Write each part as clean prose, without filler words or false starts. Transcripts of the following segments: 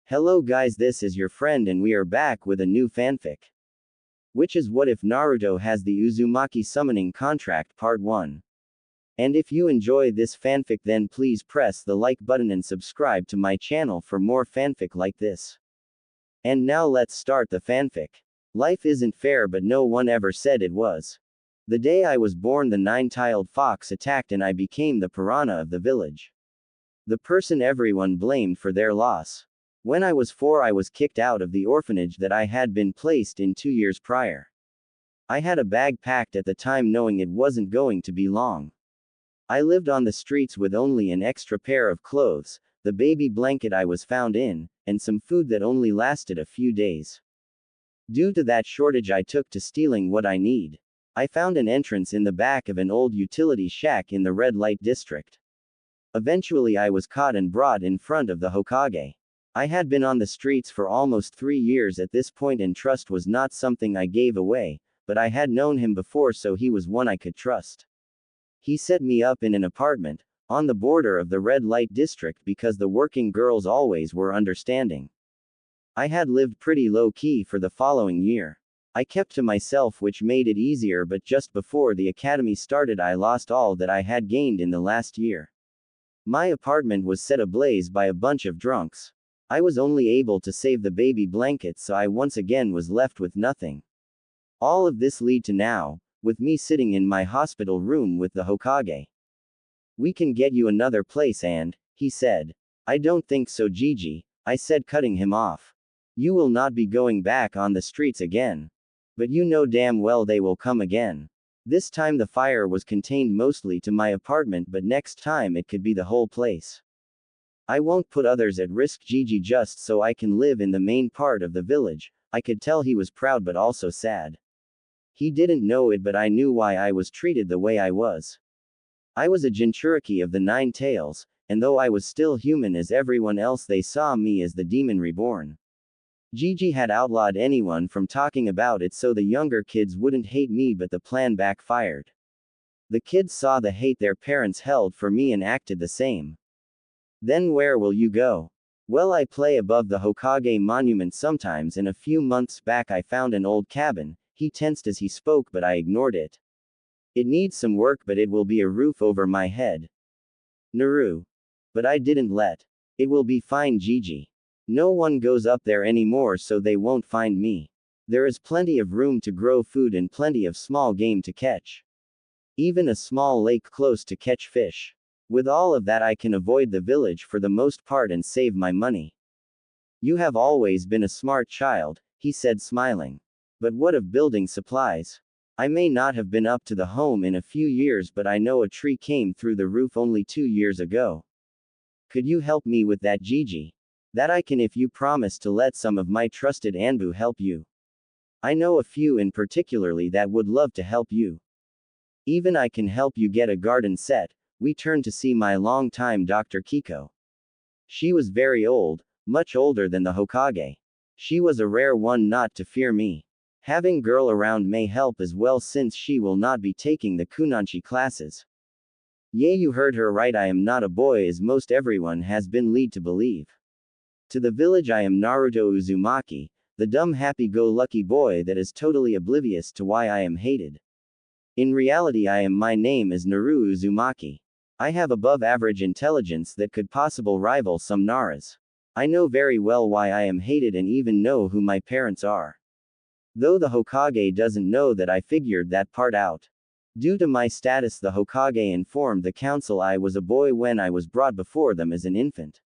Hello guys, this is your friend and we are back with a new fanfic. Which is what if Naruto has the Uzumaki summoning contract part 1. And if you enjoy this fanfic then please press the like button and subscribe to my channel for more fanfic like this. And now let's start the fanfic. Life isn't fair but no one ever said it was. The day I was born the nine-tailed fox attacked and I became the piranha of the village. The person everyone blamed for their loss. When I was 4 I was kicked out of the orphanage that I had been placed in 2 years prior. I had a bag packed at the time knowing it wasn't going to be long. I lived on the streets with only an extra pair of clothes, the baby blanket I was found in, and some food that only lasted a few days. Due to that shortage I took to stealing what I need. I found an entrance in the back of an old utility shack in the red light district. Eventually I was caught and brought in front of the Hokage. I had been on the streets for almost 3 years at this point and trust was not something I gave away, but I had known him before so he was one I could trust. He set me up in an apartment, on the border of the red light district because the working girls always were understanding. I had lived pretty low-key for the following year. I kept to myself which made it easier but just before the academy started I lost all that I had gained in the last year. My apartment was set ablaze by a bunch of drunks. I was only able to save the baby blanket so I once again was left with nothing. All of this lead to now, with me sitting in my hospital room with the Hokage. We can get you another place and, he said. I don't think so Gigi, I said cutting him off. You will not be going back on the streets again. But you know damn well they will come again. This time the fire was contained mostly to my apartment but next time it could be the whole place. I won't put others at risk Gigi just so I can live in the main part of the village. I could tell he was proud but also sad. He didn't know it but I knew why I was treated the way I was. I was a Jinchuriki of the 9 tails, and though I was still human as everyone else they saw me as the demon reborn. Gigi had outlawed anyone from talking about it so the younger kids wouldn't hate me but the plan backfired. The kids saw the hate their parents held for me and acted the same. Then where will you go? Well I play above the Hokage monument sometimes and a few months back I found an old cabin. He tensed as he spoke but I ignored it. It needs some work but it will be a roof over my head. Naru. But I didn't let. It will be fine Gigi. No one goes up there anymore so they won't find me. There is plenty of room to grow food and plenty of small game to catch. Even a small lake close to catch fish. With all of that I can avoid the village for the most part and save my money. You have always been a smart child, he said smiling. But what of building supplies? I may not have been up to the home in a few years but I know a tree came through the roof only 2 years ago. Could you help me with that Gigi? That I can if you promise to let some of my trusted Anbu help you. I know a few in particularly that would love to help you. Even I can help you get a garden set. We turned to see my long-time Dr. Kiko. She was very old, much older than the Hokage. She was a rare one not to fear me. Having girl around may help as well since she will not be taking the Kunanchi classes. Yeah you heard her right I am not a boy as most everyone has been led to believe. To the village I am Naruto Uzumaki, the dumb happy-go-lucky boy that is totally oblivious to why I am hated. In reality my name is Naru Uzumaki. I have above average intelligence that could possibly rival some Naras. I know very well why I am hated and even know who my parents are. Though the Hokage doesn't know that I figured that part out. Due to my status the Hokage informed the council I was a boy when I was brought before them as an infant.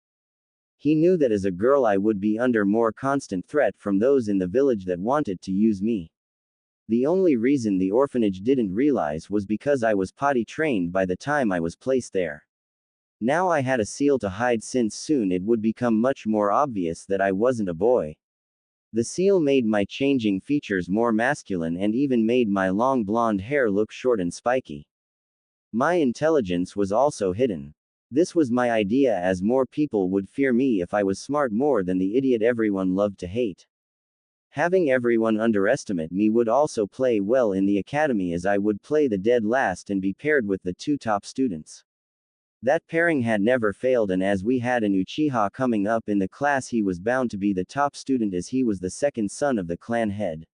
He knew that as a girl I would be under more constant threat from those in the village that wanted to use me. The only reason the orphanage didn't realize was because I was potty trained by the time I was placed there. Now I had a seal to hide since soon it would become much more obvious that I wasn't a boy. The seal made my changing features more masculine and even made my long blonde hair look short and spiky. My intelligence was also hidden. This was my idea as more people would fear me if I was smart more than the idiot everyone loved to hate. Having everyone underestimate me would also play well in the academy as I would play the dead last and be paired with the 2 top students. That pairing had never failed, and as we had an Uchiha coming up in the class, he was bound to be the top student as he was the second son of the clan head.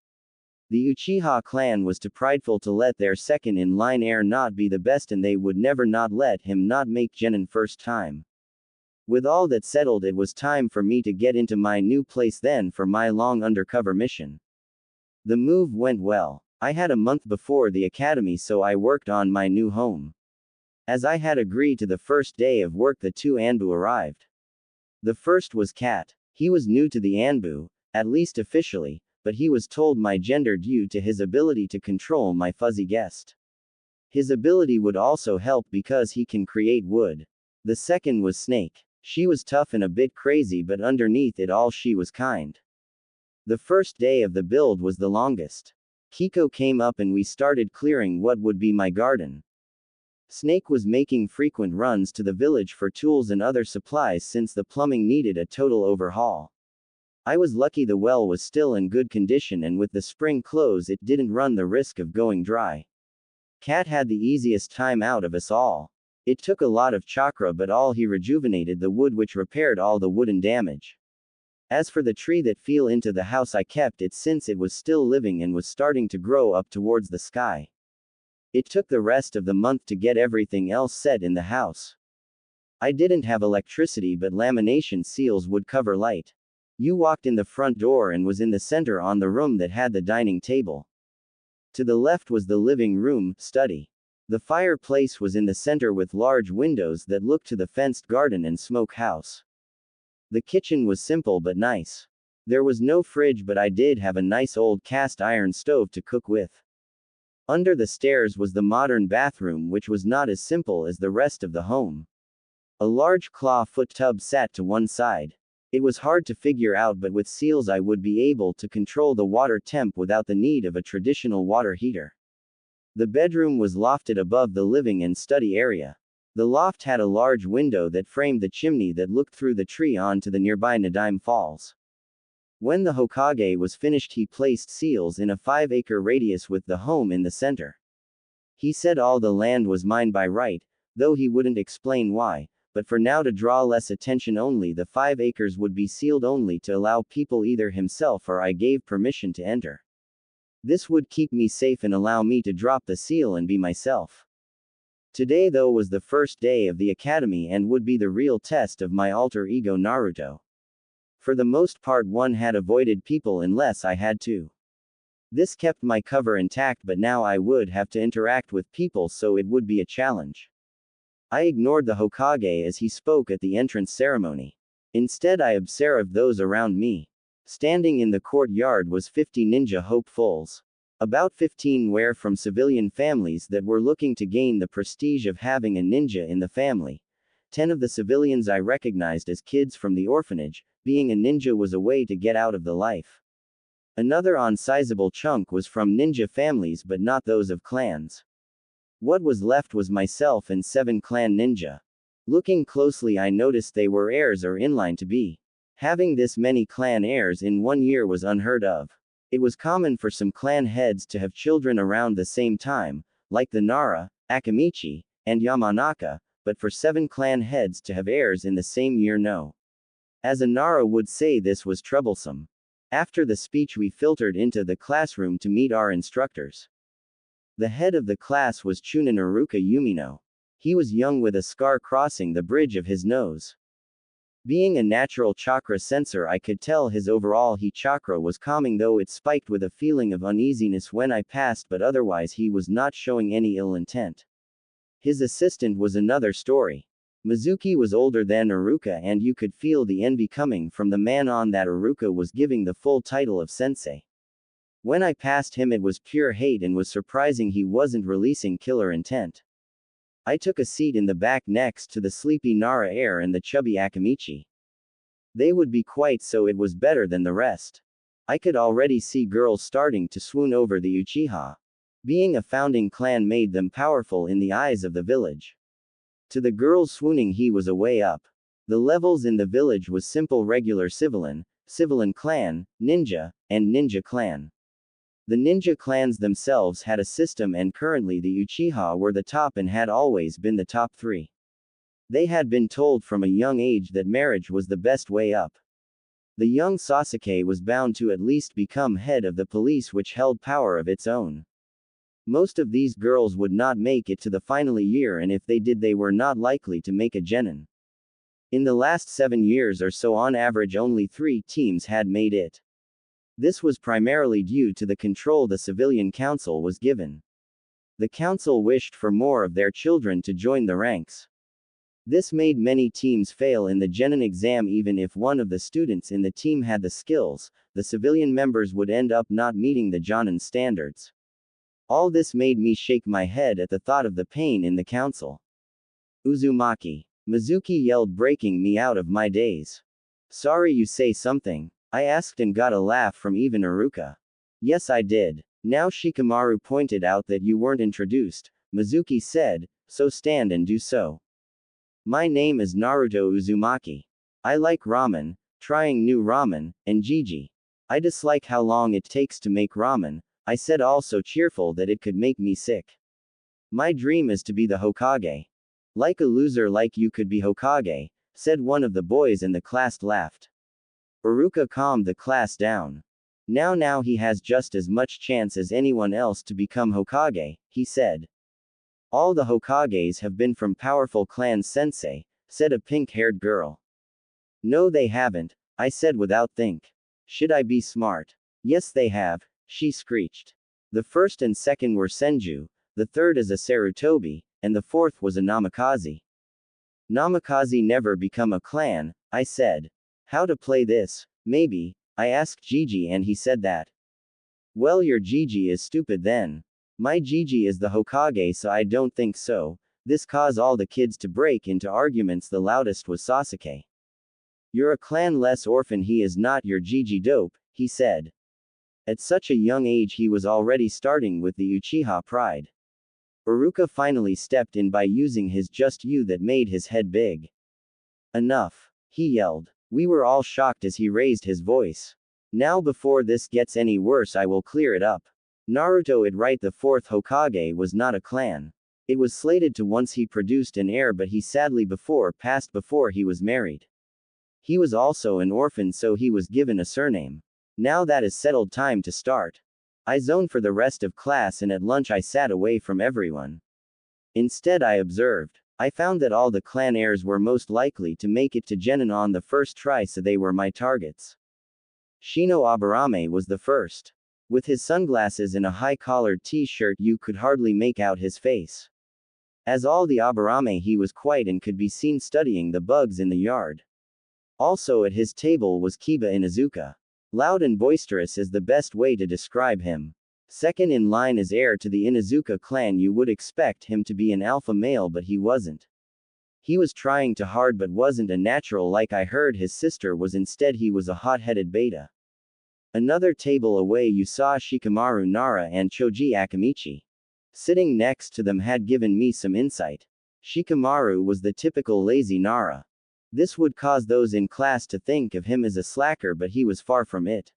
The Uchiha clan was too prideful to let their second-in-line heir not be the best, and they would never not let him not make genin first time. With all that settled, it was time for me to get into my new place then for my long undercover mission. The move went well. I had a month before the academy, so I worked on my new home. As I had agreed to the first day of work, the two Anbu arrived. The first was Kat. He was new to the Anbu, at least officially, but he was told my gender due to his ability to control my fuzzy guest. His ability would also help because he can create wood. The second was Snake. She was tough and a bit crazy, but underneath it all she was kind. The first day of the build was the longest. Kiko came up and we started clearing what would be my garden. Snake was making frequent runs to the village for tools and other supplies since the plumbing needed a total overhaul. I was lucky the well was still in good condition, and with the spring close it didn't run the risk of going dry. Cat had the easiest time out of us all. It took a lot of chakra, but all he rejuvenated the wood, which repaired all the wooden damage. As for the tree that fell into the house, I kept it since it was still living and was starting to grow up towards the sky. It took the rest of the month to get everything else set in the house. I didn't have electricity, but lamination seals would cover light. You walked in the front door and was in the center on the room that had the dining table. To the left was the living room, study. The fireplace was in the center with large windows that looked to the fenced garden and smoke house. The kitchen was simple but nice. There was no fridge, but I did have a nice old cast iron stove to cook with. Under the stairs was the modern bathroom, which was not as simple as the rest of the home. A large claw-foot tub sat to one side. It was hard to figure out, but with seals I would be able to control the water temp without the need of a traditional water heater. The bedroom was lofted above the living and study area. The loft had a large window that framed the chimney that looked through the tree onto the nearby Nadaime Falls. When the Hokage was finished, he placed seals in a 5-acre radius with the home in the center. He said all the land was mine by right, though he wouldn't explain why, but for now, to draw less attention, only the 5 acres would be sealed, only to allow people, either himself or I gave permission to enter. This would keep me safe and allow me to drop the seal and be myself. Today, though, was the first day of the academy and would be the real test of my alter ego Naruto. For the most part, one had avoided people unless I had to. This kept my cover intact, but now I would have to interact with people, so it would be a challenge. I ignored the Hokage as he spoke at the entrance ceremony. Instead, I observed those around me. Standing in the courtyard was 50 ninja hopefuls. About 15 were from civilian families that were looking to gain the prestige of having a ninja in the family. 10 of the civilians I recognized as kids from the orphanage. Being a ninja was a way to get out of the life. Another sizable chunk was from ninja families, but not those of clans. What was left was myself and 7 clan ninja. Looking closely, I noticed they were heirs or in line to be. Having this many clan heirs in 1 year was unheard of. It was common for some clan heads to have children around the same time, like the Nara, Akamichi, and Yamanaka, but for 7 clan heads to have heirs in the same year, no. As a Nara would say, this was troublesome. After the speech, we filtered into the classroom to meet our instructors. The head of the class was Chunin Iruka Yumino. He was young with a scar crossing the bridge of his nose. Being a natural chakra sensor, I could tell his overall he chakra was calming, though it spiked with a feeling of uneasiness when I passed, but otherwise he was not showing any ill intent. His assistant was another story. Mizuki was older than Iruka, and you could feel the envy coming from the man on that Iruka was giving the full title of sensei. When I passed him, it was pure hate, and was surprising he wasn't releasing killer intent. I took a seat in the back next to the sleepy Nara heir and the chubby Akamichi. They would be quiet, so it was better than the rest. I could already see girls starting to swoon over the Uchiha. Being a founding clan made them powerful in the eyes of the village. To the girls swooning, he was a way up. The levels in the village was simple regular civilian clan, ninja, and ninja clan. The ninja clans themselves had a system, and currently the Uchiha were the top and had always been the top 3. They had been told from a young age that marriage was the best way up. The young Sasuke was bound to at least become head of the police, which held power of its own. Most of these girls would not make it to the final year, and if they did, they were not likely to make a genin. In the last 7 years or so, on average, only 3 teams had made it. This was primarily due to the control the civilian council was given. The council wished for more of their children to join the ranks. This made many teams fail in the genin exam. Even if one of the students in the team had the skills, the civilian members would end up not meeting the jonin standards. All this made me shake my head at the thought of the pain in the council. Uzumaki. Mizuki yelled, breaking me out of my daze. Sorry, you say something? I asked and got a laugh from even Iruka. Yes, I did. Now Shikamaru pointed out that you weren't introduced. Mizuki said, so stand and do so. My name is Naruto Uzumaki. I like ramen, trying new ramen, and Gigi. I dislike how long it takes to make ramen, I said, also cheerful that it could make me sick. My dream is to be the Hokage. Like a loser like you could be Hokage, said one of the boys, and the class laughed. Iruka calmed the class down. Now he has just as much chance as anyone else to become Hokage, he said. All the Hokages have been from powerful clans, sensei, said a pink-haired girl. No, they haven't, I said without think. Should I be smart? Yes, they have, she screeched. The first and second were Senju, the third is a Sarutobi, and the fourth was a Namikaze. Namikaze never become a clan, I said. How to play this? Maybe, I asked Gigi, and he said that. Well, your Gigi is stupid then. My Gigi is the Hokage, so I don't think so. This caused all the kids to break into arguments. The loudest was Sasuke. You're a clan-less orphan, he is not your Gigi dope, he said. At such a young age he was already starting with the Uchiha pride. Iruka finally stepped in by using his just you that made his head big. Enough, he yelled. We were all shocked as he raised his voice. Now before this gets any worse, I will clear it up. Naruto, it right, the fourth Hokage was not a clan. It was slated to once he produced an heir, but he sadly passed before he was married. He was also an orphan, so he was given a surname. Now that is settled, time to start. I zoned for the rest of class, and at lunch I sat away from everyone. Instead I observed. I found that all the clan heirs were most likely to make it to genin on the first try, so they were my targets. Shino Aburame was the first. With his sunglasses and a high-collared t-shirt you could hardly make out his face. As all the Aburame, he was quiet and could be seen studying the bugs in the yard. Also at his table was Kiba Inuzuka. Loud and boisterous is the best way to describe him. Second in line as heir to the Inuzuka clan, you would expect him to be an alpha male, but he wasn't. He was trying too hard but wasn't a natural like I heard his sister was. Instead he was a hot-headed beta. Another table away you saw Shikamaru Nara and Choji Akamichi. Sitting next to them had given me some insight. Shikamaru was the typical lazy Nara. This would cause those in class to think of him as a slacker, but he was far from it.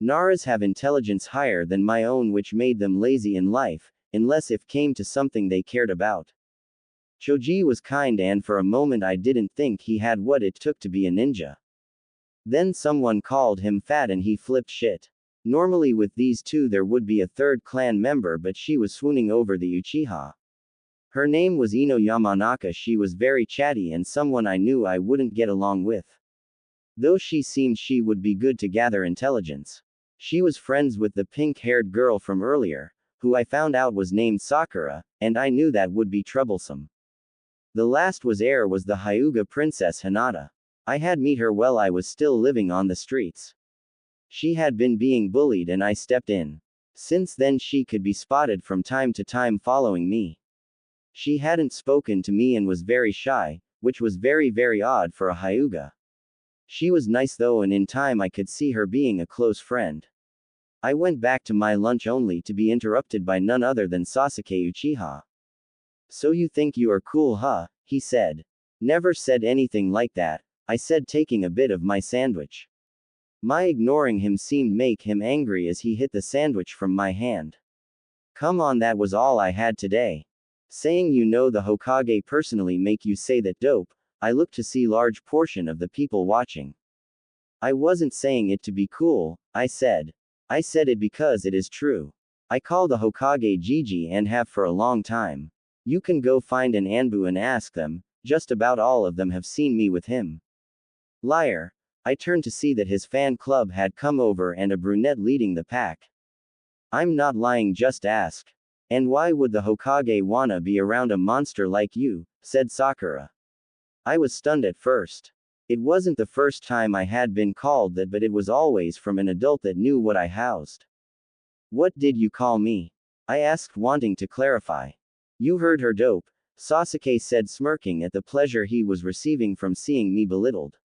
Naras have intelligence higher than my own, which made them lazy in life, unless if came to something they cared about. Choji was kind, and for a moment I didn't think he had what it took to be a ninja. Then someone called him fat and he flipped shit. Normally with these two there would be a third clan member, but she was swooning over the Uchiha. Her name was Ino Yamanaka. She was very chatty and someone I knew I wouldn't get along with. Though she seemed she would be good to gather intelligence. She was friends with the pink-haired girl from earlier, who I found out was named Sakura, and I knew that would be troublesome. The last was heir was the Hyuga princess Hinata. I had met her while I was still living on the streets. She had been being bullied and I stepped in. Since then she could be spotted from time to time following me. She hadn't spoken to me and was very shy, which was very odd for a Hyuga. She was nice though, and in time I could see her being a close friend. I went back to my lunch only to be interrupted by none other than Sasuke Uchiha. So you think you are cool, huh? He said. Never said anything like that, I said, taking a bit of my sandwich. My ignoring him seemed make him angry as he hit the sandwich from my hand. Come on, that was all I had today. Saying you know the Hokage personally make you say that dope. I looked to see large portion of the people watching. I wasn't saying it to be cool, I said. I said it because it is true. I call the Hokage Gigi and have for a long time. You can go find an Anbu and ask them, just about all of them have seen me with him. Liar. I turned to see that his fan club had come over and a brunette leading the pack. I'm not lying, just ask. And why would the Hokage wanna be around a monster like you, said Sakura. I was stunned at first. It wasn't the first time I had been called that, but it was always from an adult that knew what I housed. What did you call me? I asked, wanting to clarify. You heard her, dope, Sasuke said, smirking at the pleasure he was receiving from seeing me belittled.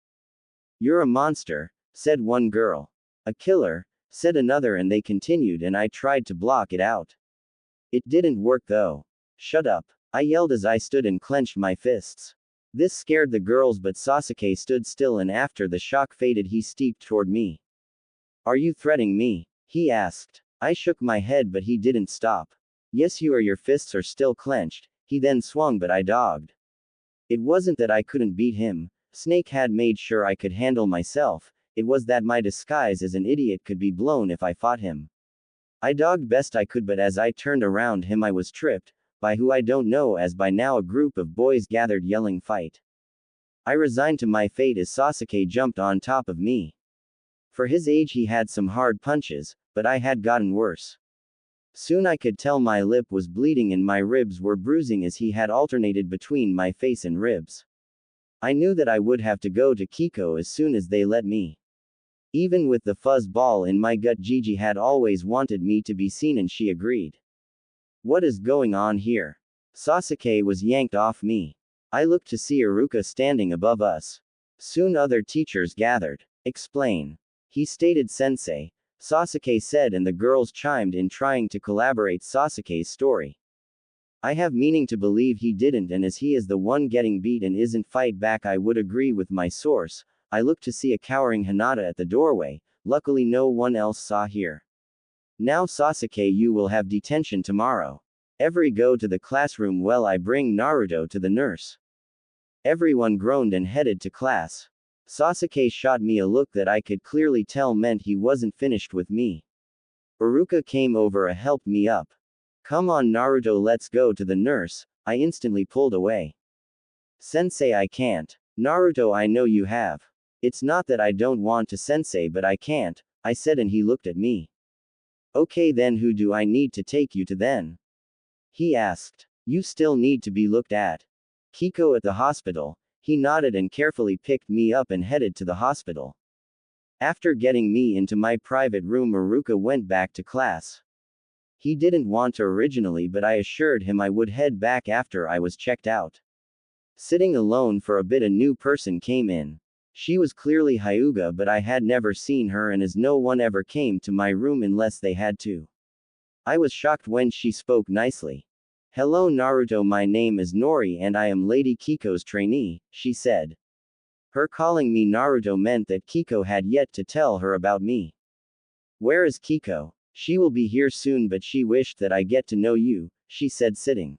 You're a monster, said one girl. A killer, said another, and they continued, and I tried to block it out. It didn't work though. Shut up, I yelled as I stood and clenched my fists. This scared the girls, but Sasuke stood still, and after the shock faded he stepped toward me. Are you threatening me? He asked. I shook my head, but he didn't stop. Yes, you are. Your fists are still clenched. He then swung, but I dogged. It wasn't that I couldn't beat him. Snake had made sure I could handle myself. It was that my disguise as an idiot could be blown if I fought him. I dogged best I could, but as I turned around him I was tripped, by who I don't know, as by now a group of boys gathered yelling fight. I resigned to my fate as Sasuke jumped on top of me. For his age he had some hard punches, but I had gotten worse. Soon I could tell my lip was bleeding and my ribs were bruising as he had alternated between my face and ribs. I knew that I would have to go to Kiko as soon as they let me. Even with the fuzz ball in my gut, Gigi had always wanted me to be seen, and she agreed. What is going on here? Sasuke was yanked off me. I looked to see Iruka standing above us. Soon other teachers gathered. Explain. He stated, Sensei, Sasuke said, and the girls chimed in, trying to collaborate Sasuke's story. I have meaning to believe he didn't, and as he is the one getting beat and isn't fight back, I would agree with my source. I looked to see a cowering Hinata at the doorway. Luckily no one else saw here. Now Sasuke, you will have detention tomorrow. Every go to the classroom while I bring Naruto to the nurse. Everyone groaned and headed to class. Sasuke shot me a look that I could clearly tell meant he wasn't finished with me. Iruka came over and helped me up. Come on Naruto, let's go to the nurse. I instantly pulled away. Sensei, I can't. Naruto, I know you have. It's not that I don't want to, Sensei, but I can't, I said, and he looked at me. Okay then, who do I need to take you to then? He asked. You still need to be looked at. Kiko at the hospital. He nodded and carefully picked me up and headed to the hospital. After getting me into my private room, Iruka went back to class. He didn't want to originally, but I assured him I would head back after I was checked out. Sitting alone for a bit, a new person came in. She was clearly Hyuga, but I had never seen her, and as no one ever came to my room unless they had to. I was shocked when she spoke nicely. Hello Naruto, my name is Nori and I am Lady Kiko's trainee, she said. Her calling me Naruto meant that Kiko had yet to tell her about me. Where is Kiko? She will be here soon, but she wished that I get to know you, she said, sitting.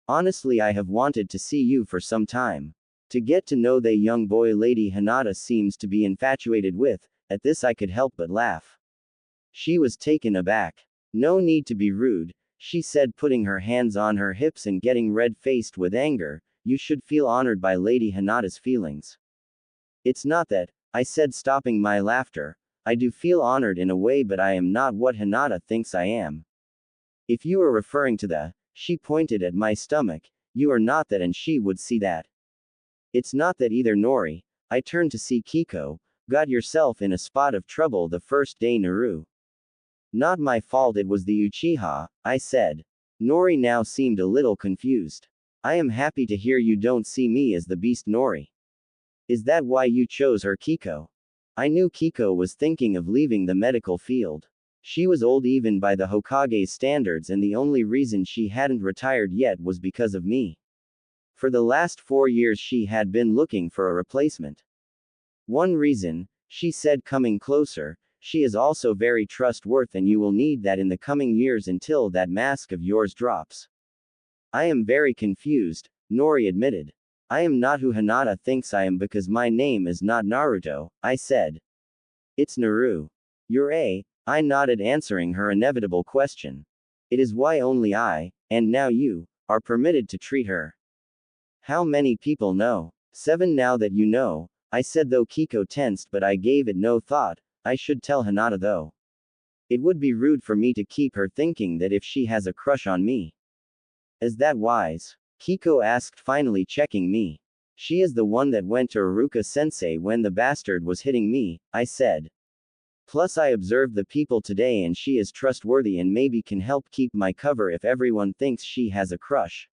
Honestly, I have wanted to see you for some time. To get to know the young boy Lady Hinata seems to be infatuated with. At this I could help but laugh. She was taken aback. No need to be rude, she said, putting her hands on her hips and getting red-faced with anger. You should feel honored by Lady Hinata's feelings. It's not that, I said, stopping my laughter. I do feel honored in a way, but I am not what Hinata thinks I am. If you are referring to the, she pointed at my stomach, you are not that, and she would see that. It's not that either, Nori. I turned to see Kiko. Got yourself in a spot of trouble the first day, Naru. Not my fault, it was the Uchiha, I said. Nori now seemed a little confused. I am happy to hear you don't see me as the beast, Nori. Is that why you chose her, Kiko? I knew Kiko was thinking of leaving the medical field. She was old even by the Hokage's standards, and the only reason she hadn't retired yet was because of me. For the last 4 years she had been looking for a replacement. One reason, she said, coming closer, she is also very trustworthy, and you will need that in the coming years until that mask of yours drops. I am very confused, Nori admitted. I am not who Hinata thinks I am because my name is not Naruto, I said. It's Naru. You're a. I nodded, answering her inevitable question. It is why only I, and now you, are permitted to treat her. How many people know? 7 now that you know, I said, though Kiko tensed, but I gave it no thought. I should tell Hinata though. It would be rude for me to keep her thinking that if she has a crush on me. Is that wise? Kiko asked, finally checking me. She is the one that went to Iruka sensei when the bastard was hitting me, I said. Plus I observed the people today and she is trustworthy and maybe can help keep my cover if everyone thinks she has a crush.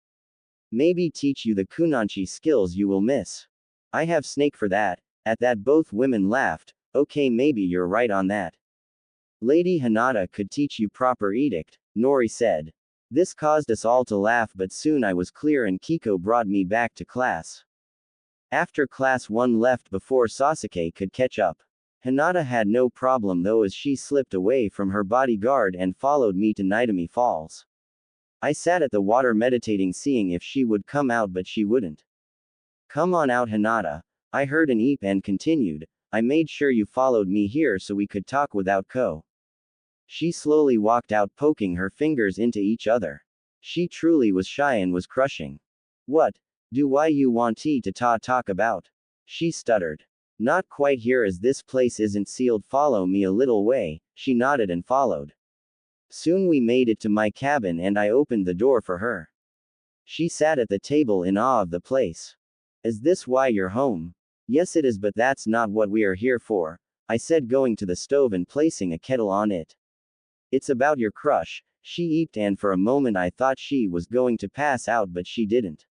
Maybe teach you the kunanchi skills you will miss. I have snake for that. At that both women laughed. Okay, maybe you're right on that. Lady Hinata could teach you proper edict, Nori said. This caused us all to laugh, but soon I was clear and Kiko brought me back to class. After class 1 left before Sasuke could catch up. Hinata had no problem though, as she slipped away from her bodyguard and followed me to Naitami Falls. I sat at the water meditating, seeing if she would come out, but she wouldn't. Come on out, Hinata. I heard an eep and continued. I made sure you followed me here so we could talk without Ko. She slowly walked out, poking her fingers into each other. She truly was shy and was crushing. What do you want to talk about? She stuttered. Not quite here, as this place isn't sealed. Follow me a little way. She nodded and followed. Soon we made it to my cabin and I opened the door for her. She sat at the table in awe of the place. Is this why you're home? Yes it is, but that's not what we are here for, I said, going to the stove and placing a kettle on it. It's about your crush, she eeped, and for a moment I thought she was going to pass out, but she didn't.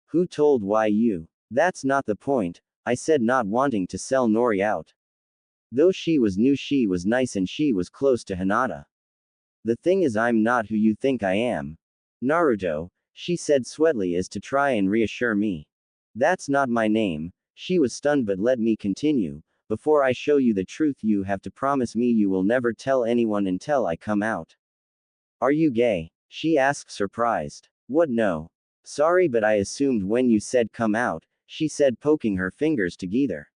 Who told you? That's not the point, I said, not wanting to sell Nori out. Though she was new, she was nice and she was close to Hinata. The thing is, I'm not who you think I am. Naruto, she said sweetly as to try and reassure me. That's not my name. She was stunned, but let me continue. Before I show you the truth, you have to promise me you will never tell anyone until I come out. Are you gay? She asked, surprised. What, no? Sorry, but I assumed when you said come out, she said, poking her fingers together.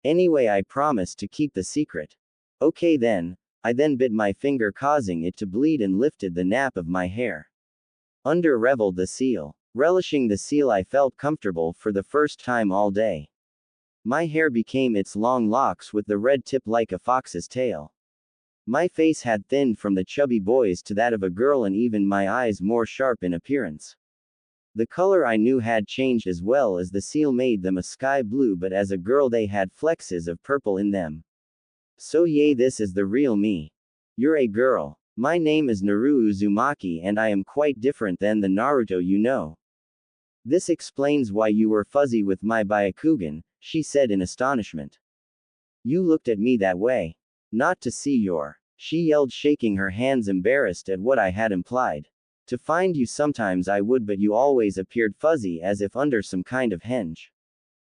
Anyway, I promise to keep the secret. Okay then. I then bit my finger, causing it to bleed, and lifted the nap of my hair. Under reveled the seal. Relishing the seal, I felt comfortable for the first time all day. My hair became its long locks with the red tip like a fox's tail. My face had thinned from the chubby boys to that of a girl, and even my eyes more sharp in appearance. The color I knew had changed as well, as the seal made them a sky blue, but as a girl they had flexes of purple in them. So yay, this is the real me. You're a girl. My name is Naru Uzumaki and I am quite different than the Naruto you know. This explains why you were fuzzy with my Byakugan, she said in astonishment. You looked at me that way. Not to see your. She yelled, shaking her hands, embarrassed at what I had implied. To find you sometimes I would, but you always appeared fuzzy, as if under some kind of henge.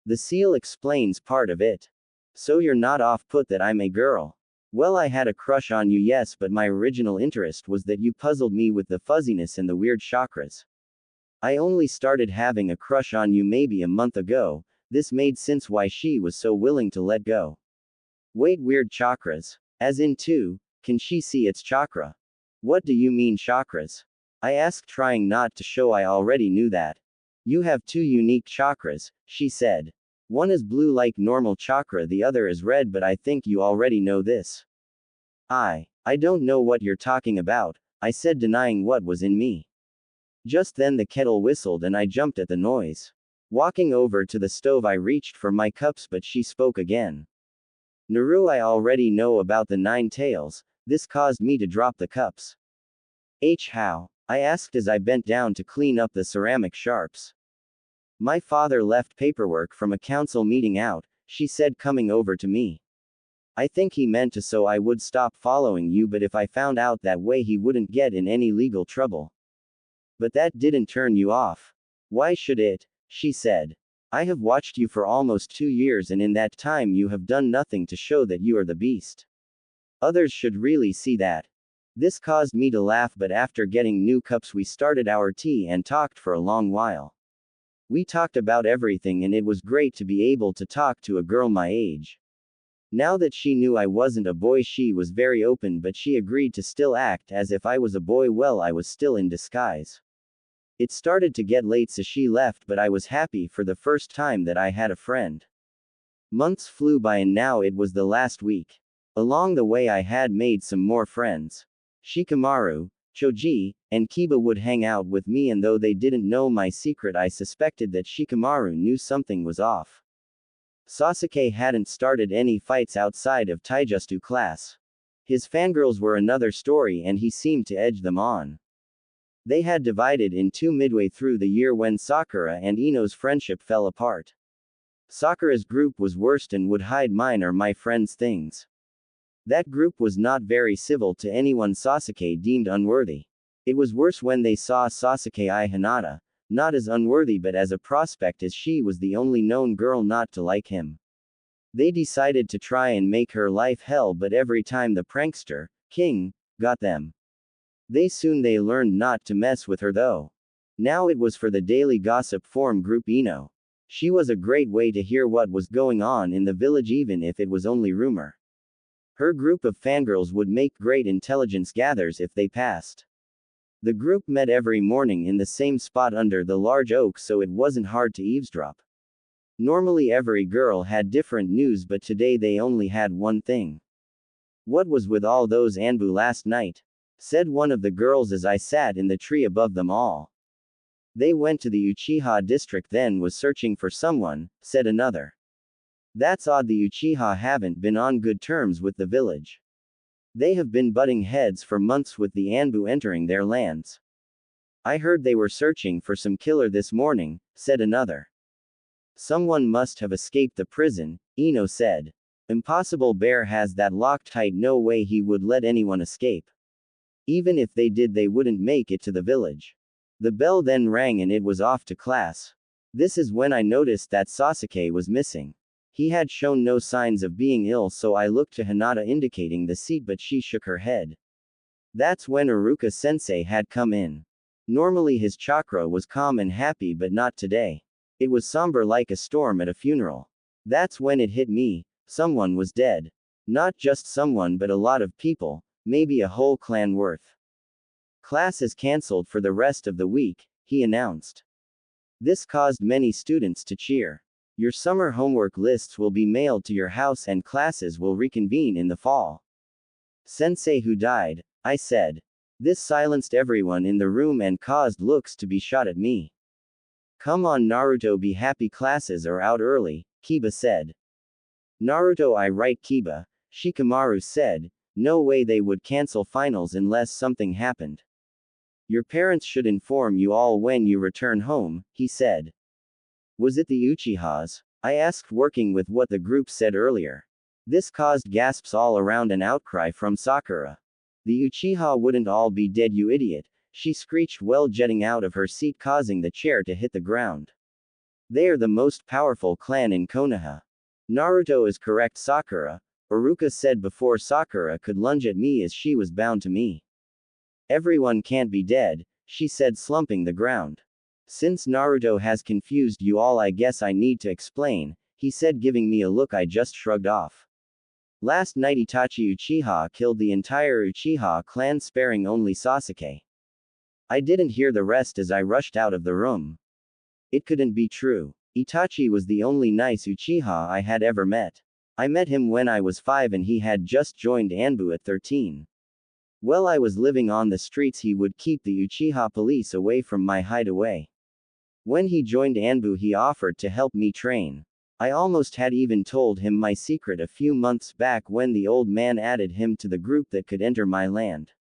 The seal explains part of it. So you're not off-put that I'm a girl. Well, I had a crush on you, yes, but my original interest was that you puzzled me with the fuzziness and the weird chakras. I only started having a crush on you maybe a month ago. This made sense why she was so willing to let go. Wait, weird chakras? As in two, can she see its chakra? What do you mean chakras? I asked, trying not to show I already knew that. You have 2 unique chakras, she said. One is blue like normal chakra, the other is red, but I think you already know this. I don't know what you're talking about, I said, denying what was in me. Just then the kettle whistled and I jumped at the noise. Walking over to the stove, I reached for my cups, but she spoke again. Naru, I already know about the 9 tails. This caused me to drop the cups. How? I asked as I bent down to clean up the ceramic sharps. My father left paperwork from a council meeting out, she said, coming over to me. I think he meant to so I would stop following you, but if I found out that way he wouldn't get in any legal trouble. But that didn't turn you off. Why should it? She said. I have watched you for almost 2 years, and in that time you have done nothing to show that you are the beast. Others should really see that. This caused me to laugh, but after getting new cups we started our tea and talked for a long while. We talked about everything and it was great to be able to talk to a girl my age. Now that she knew I wasn't a boy, she was very open, but she agreed to still act as if I was a boy while I was still in disguise. It started to get late, so she left, but I was happy for the first time that I had a friend. Months flew by and now it was the last week. Along the way I had made some more friends. Shikamaru, Choji, and Kiba would hang out with me, and though they didn't know my secret, I suspected that Shikamaru knew something was off. Sasuke hadn't started any fights outside of Taijutsu class. His fangirls were another story and he seemed to edge them on. They had divided in two midway through the year when Sakura and Ino's friendship fell apart. Sakura's group was worst and would hide mine or my friends' things. That group was not very civil to anyone Sasuke deemed unworthy. It was worse when they saw Sasuke eye Hinata, not as unworthy but as a prospect, as she was the only known girl not to like him. They decided to try and make her life hell, but every time the prankster, King, got them. They learned not to mess with her though. Now it was for the daily gossip forum group Ino. She was a great way to hear what was going on in the village even if it was only rumor. Her group of fangirls would make great intelligence gathers if they passed. The group met every morning in the same spot under the large oak, so it wasn't hard to eavesdrop. Normally every girl had different news, but today they only had one thing. "What was with all those Anbu last night?" said one of the girls as I sat in the tree above them all. "They went to the Uchiha district, then was searching for someone," said another. "That's odd, the Uchiha haven't been on good terms with the village. They have been butting heads for months with the Anbu entering their lands. I heard they were searching for some killer this morning," said another. "Someone must have escaped the prison," Ino said. "Impossible, Bear has that locked tight, no way he would let anyone escape. Even if they did, they wouldn't make it to the village." The bell then rang and it was off to class. This is when I noticed that Sasuke was missing. He had shown no signs of being ill, so I looked to Hinata indicating the seat, but she shook her head. That's when Iruka-sensei had come in. Normally his chakra was calm and happy, but not today. It was somber like a storm at a funeral. That's when it hit me: someone was dead. Not just someone but a lot of people, maybe a whole clan worth. "Class is cancelled for the rest of the week," he announced. This caused many students to cheer. "Your summer homework lists will be mailed to your house and classes will reconvene in the fall." "Sensei who died?" I said. This silenced everyone in the room and caused looks to be shot at me. "Come on Naruto, be happy, classes are out early," Kiba said. "Naruto, I right Kiba," Shikamaru said. "No way they would cancel finals unless something happened. Your parents should inform you all when you return home," he said. "Was it the Uchihas?" I asked, working with what the group said earlier. This caused gasps all around and outcry from Sakura. "The Uchiha wouldn't all be dead, you idiot," she screeched, well jetting out of her seat, causing the chair to hit the ground. "They are the most powerful clan in Konoha." "Naruto is correct, Sakura," Iruka said before Sakura could lunge at me, as she was bound to me. "Everyone can't be dead," she said, slumping the ground. "Since Naruto has confused you all, I guess I need to explain," he said, giving me a look I just shrugged off. "Last night Itachi Uchiha killed the entire Uchiha clan, sparing only Sasuke. I didn't hear the rest as I rushed out of the room. It couldn't be true. Itachi was the only nice Uchiha I had ever met. I met him when I was 5 and he had just joined Anbu at 13. While I was living on the streets, he would keep the Uchiha police away from my hideaway. When he joined Anbu, he offered to help me train. I almost had even told him my secret a few months back when the old man added him to the group that could enter my land.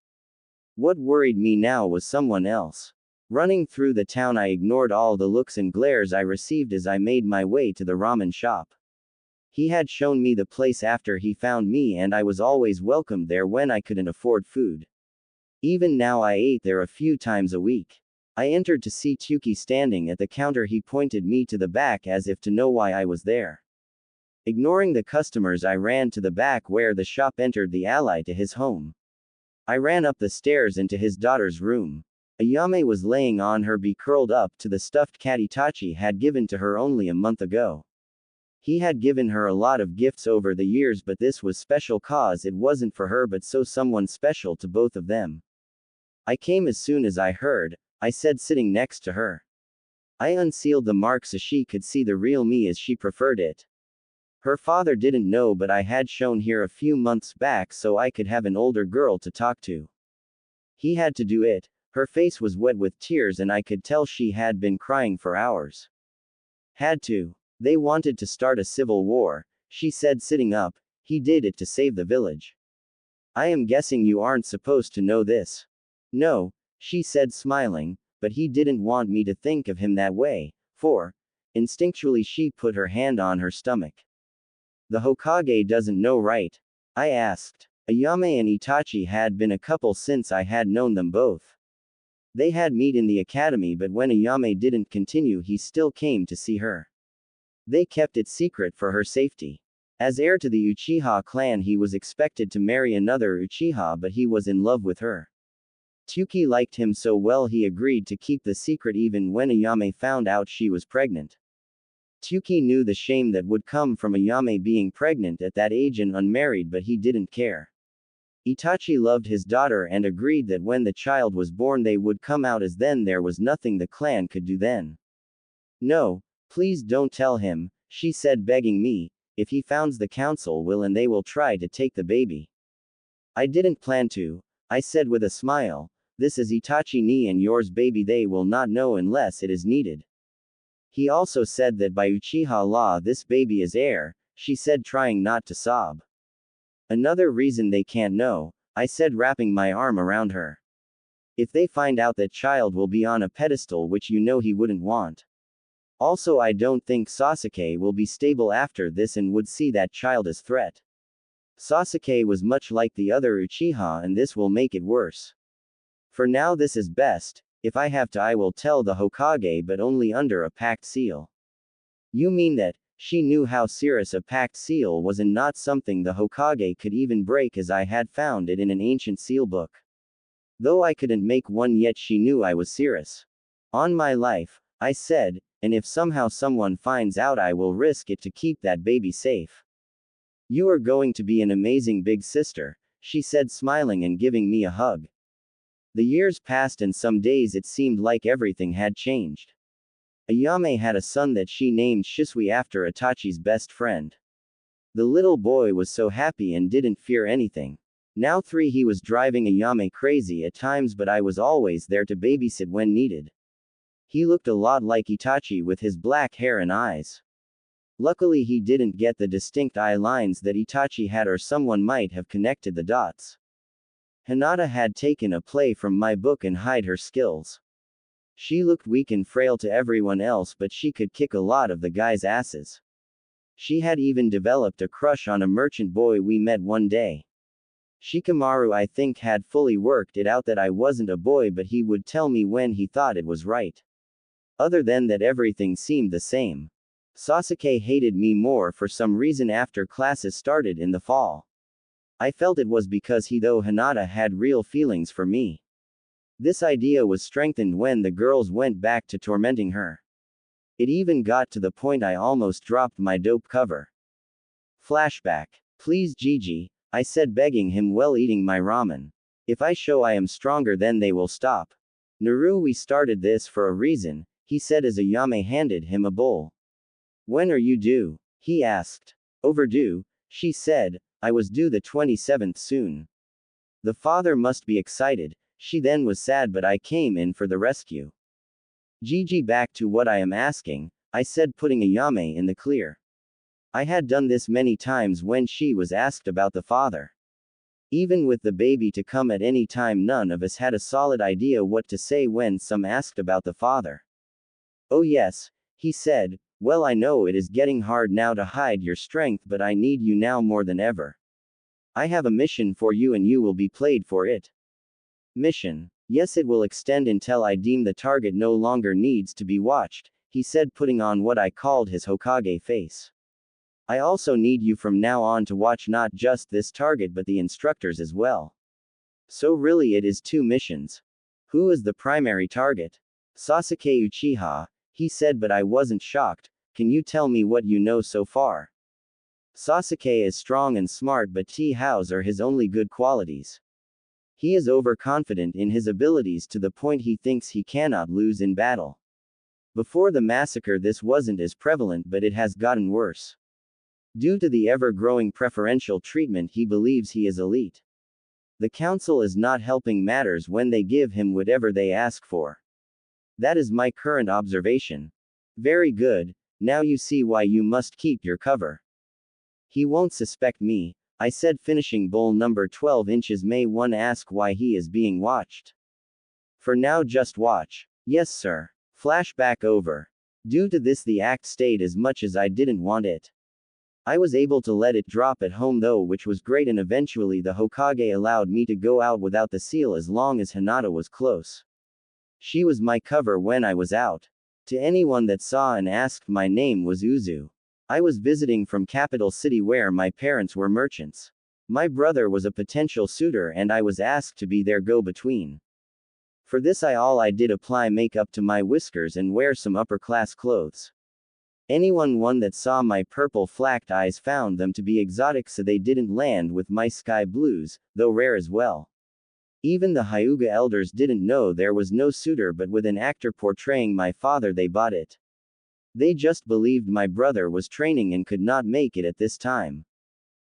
What worried me now was someone else. Running through the town, I ignored all the looks and glares I received as I made my way to the ramen shop. He had shown me the place after he found me, and I was always welcomed there when I couldn't afford food. Even now I ate there a few times a week. I entered to see Tuki standing at the counter. He pointed me to the back as if to know why I was there. Ignoring the customers, I ran to the back where the shop entered the alley to his home. I ran up the stairs into his daughter's room. Ayame was laying on her bed curled up to the stuffed cat Itachi had given to her only a month ago. He had given her a lot of gifts over the years, but this was special cause it wasn't for her but so someone special to both of them. I came as soon as I heard, I said sitting next to her. I unsealed the mark so she could see the real me as she preferred it. Her father didn't know, but I had shown here a few months back so I could have an older girl to talk to. He had to do it. Her face was wet with tears and I could tell she had been crying for hours. Had to. They wanted to start a civil war, she said sitting up. He did it to save the village. I am guessing you aren't supposed to know this. No, she said smiling, but he didn't want me to think of him that way, for, instinctually she put her hand on her stomach. The Hokage doesn't know, right? I asked. Ayame and Itachi had been a couple since I had known them both. They had met in the academy, but when Ayame didn't continue he still came to see her. They kept it secret for her safety. As heir to the Uchiha clan he was expected to marry another Uchiha, but he was in love with her. Tsuki liked him so well he agreed to keep the secret even when Ayame found out she was pregnant. Tsuki knew the shame that would come from Ayame being pregnant at that age and unmarried, but he didn't care. Itachi loved his daughter and agreed that when the child was born they would come out, as then there was nothing the clan could do then. No, please don't tell him, she said begging me. If he founds the council will and they will try to take the baby. I didn't plan to, I said with a smile. This is Itachi ni and yours baby, they will not know unless it is needed. He also said that by Uchiha law this baby is heir, she said trying not to sob. Another reason they can't know, I said wrapping my arm around her. If they find out that child will be on a pedestal, which you know he wouldn't want. Also I don't think Sasuke will be stable after this and would see that child as threat. Sasuke was much like the other Uchiha and this will make it worse. For now this is best. If I have to I will tell the Hokage, but only under a pact seal. You mean that? She knew how serious a pact seal was and not something the Hokage could even break, as I had found it in an ancient seal book. Though I couldn't make one yet, she knew I was serious. On my life, I said, and if somehow someone finds out I will risk it to keep that baby safe. You are going to be an amazing big sister, she said smiling and giving me a hug. The years passed and some days it seemed like everything had changed. Ayame had a son that she named Shisui after Itachi's best friend. The little boy was so happy and didn't fear anything. Now 3 he was driving Ayame crazy at times, but I was always there to babysit when needed. He looked a lot like Itachi with his black hair and eyes. Luckily he didn't get the distinct eye lines that Itachi had, or someone might have connected the dots. Hinata had taken a play from my book and hid her skills. She looked weak and frail to everyone else, but she could kick a lot of the guys' asses. She had even developed a crush on a merchant boy we met one day. Shikamaru I think had fully worked it out that I wasn't a boy, but he would tell me when he thought it was right. Other than that everything seemed the same. Sasuke hated me more for some reason after classes started in the fall. I felt it was because though Hinata had real feelings for me. This idea was strengthened when the girls went back to tormenting her. It even got to the point I almost dropped my dope cover. Flashback. Please Gigi, I said begging him while eating my ramen. If I show I am stronger then they will stop. Naru, we started this for a reason, he said as Ayame handed him a bowl. When are you due? He asked. Overdue, she said. I was due the 27th soon. The father must be excited. She then was sad, but I came in for the rescue. Gigi, back to what I am asking, I said, putting Ayame in the clear. I had done this many times when she was asked about the father. Even with the baby to come at any time, none of us had a solid idea what to say when some asked about the father. Oh yes, he said, well I know it is getting hard now to hide your strength, but I need you now more than ever. I have a mission for you and you will be played for it. Mission. Yes, it will extend until I deem the target no longer needs to be watched, he said, putting on what I called his Hokage face. I also need you from now on to watch not just this target but the instructors as well. So really it is 2 missions. Who is the primary target? Sasuke Uchiha, he said, but I wasn't shocked. Can you tell me what you know so far? Sasuke is strong and smart, but T-Hows are his only good qualities. He is overconfident in his abilities to the point he thinks he cannot lose in battle. Before the massacre this wasn't as prevalent, but it has gotten worse. Due to the ever-growing preferential treatment, he believes he is elite. The council is not helping matters when they give him whatever they ask for. That is my current observation. Very good, now you see why you must keep your cover. He won't suspect me, I said, finishing bowl number 12 inches. May one ask why he is being watched? For now just watch. Yes sir. Flashback over. Due to this the act stayed as much as I didn't want it. I was able to let it drop at home though, which was great, and eventually the Hokage allowed me to go out without the seal as long as Hinata was close. She was my cover when I was out. To anyone that saw and asked, my name was Uzu. I was visiting from capital city where my parents were merchants. My brother was a potential suitor and I was asked to be their go-between. For this I did apply makeup to my whiskers and wear some upper-class clothes. Anyone that saw my purple flacked eyes found them to be exotic, so they didn't land with my sky blues, though rare as well. Even the Hyuga elders didn't know there was no suitor, but with an actor portraying my father they bought it. They just believed my brother was training and could not make it at this time.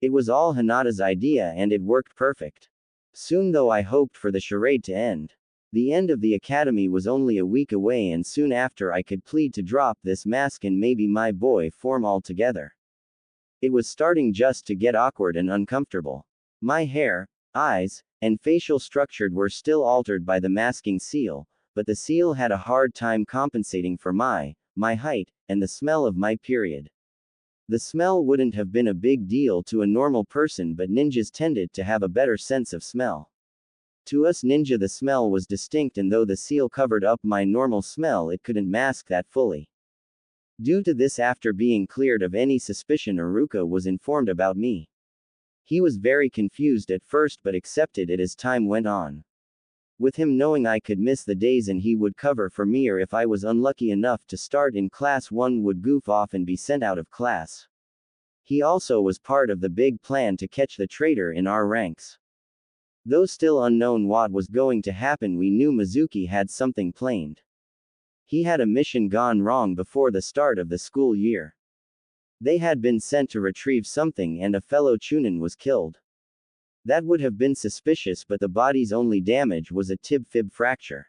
It was all Hinata's idea and it worked perfect. Soon though I hoped for the charade to end. The end of the academy was only a week away, and soon after I could plead to drop this mask and maybe my boy form altogether. It was starting just to get awkward and uncomfortable. My hair, eyes, and facial structure were still altered by the masking seal, but the seal had a hard time compensating for my height, and the smell of my period. The smell wouldn't have been a big deal to a normal person, but ninjas tended to have a better sense of smell. To us ninja the smell was distinct, and though the seal covered up my normal smell it couldn't mask that fully. Due to this, after being cleared of any suspicion, Iruka was informed about me. He was very confused at first but accepted it as time went on. With him knowing I could miss the days and he would cover for me, or if I was unlucky enough to start in class 1 would goof off and be sent out of class. He also was part of the big plan to catch the traitor in our ranks. Though still unknown what was going to happen, we knew Mizuki had something planned. He had a mission gone wrong before the start of the school year. They had been sent to retrieve something and a fellow Chunin was killed. That would have been suspicious, but the body's only damage was a tib-fib fracture.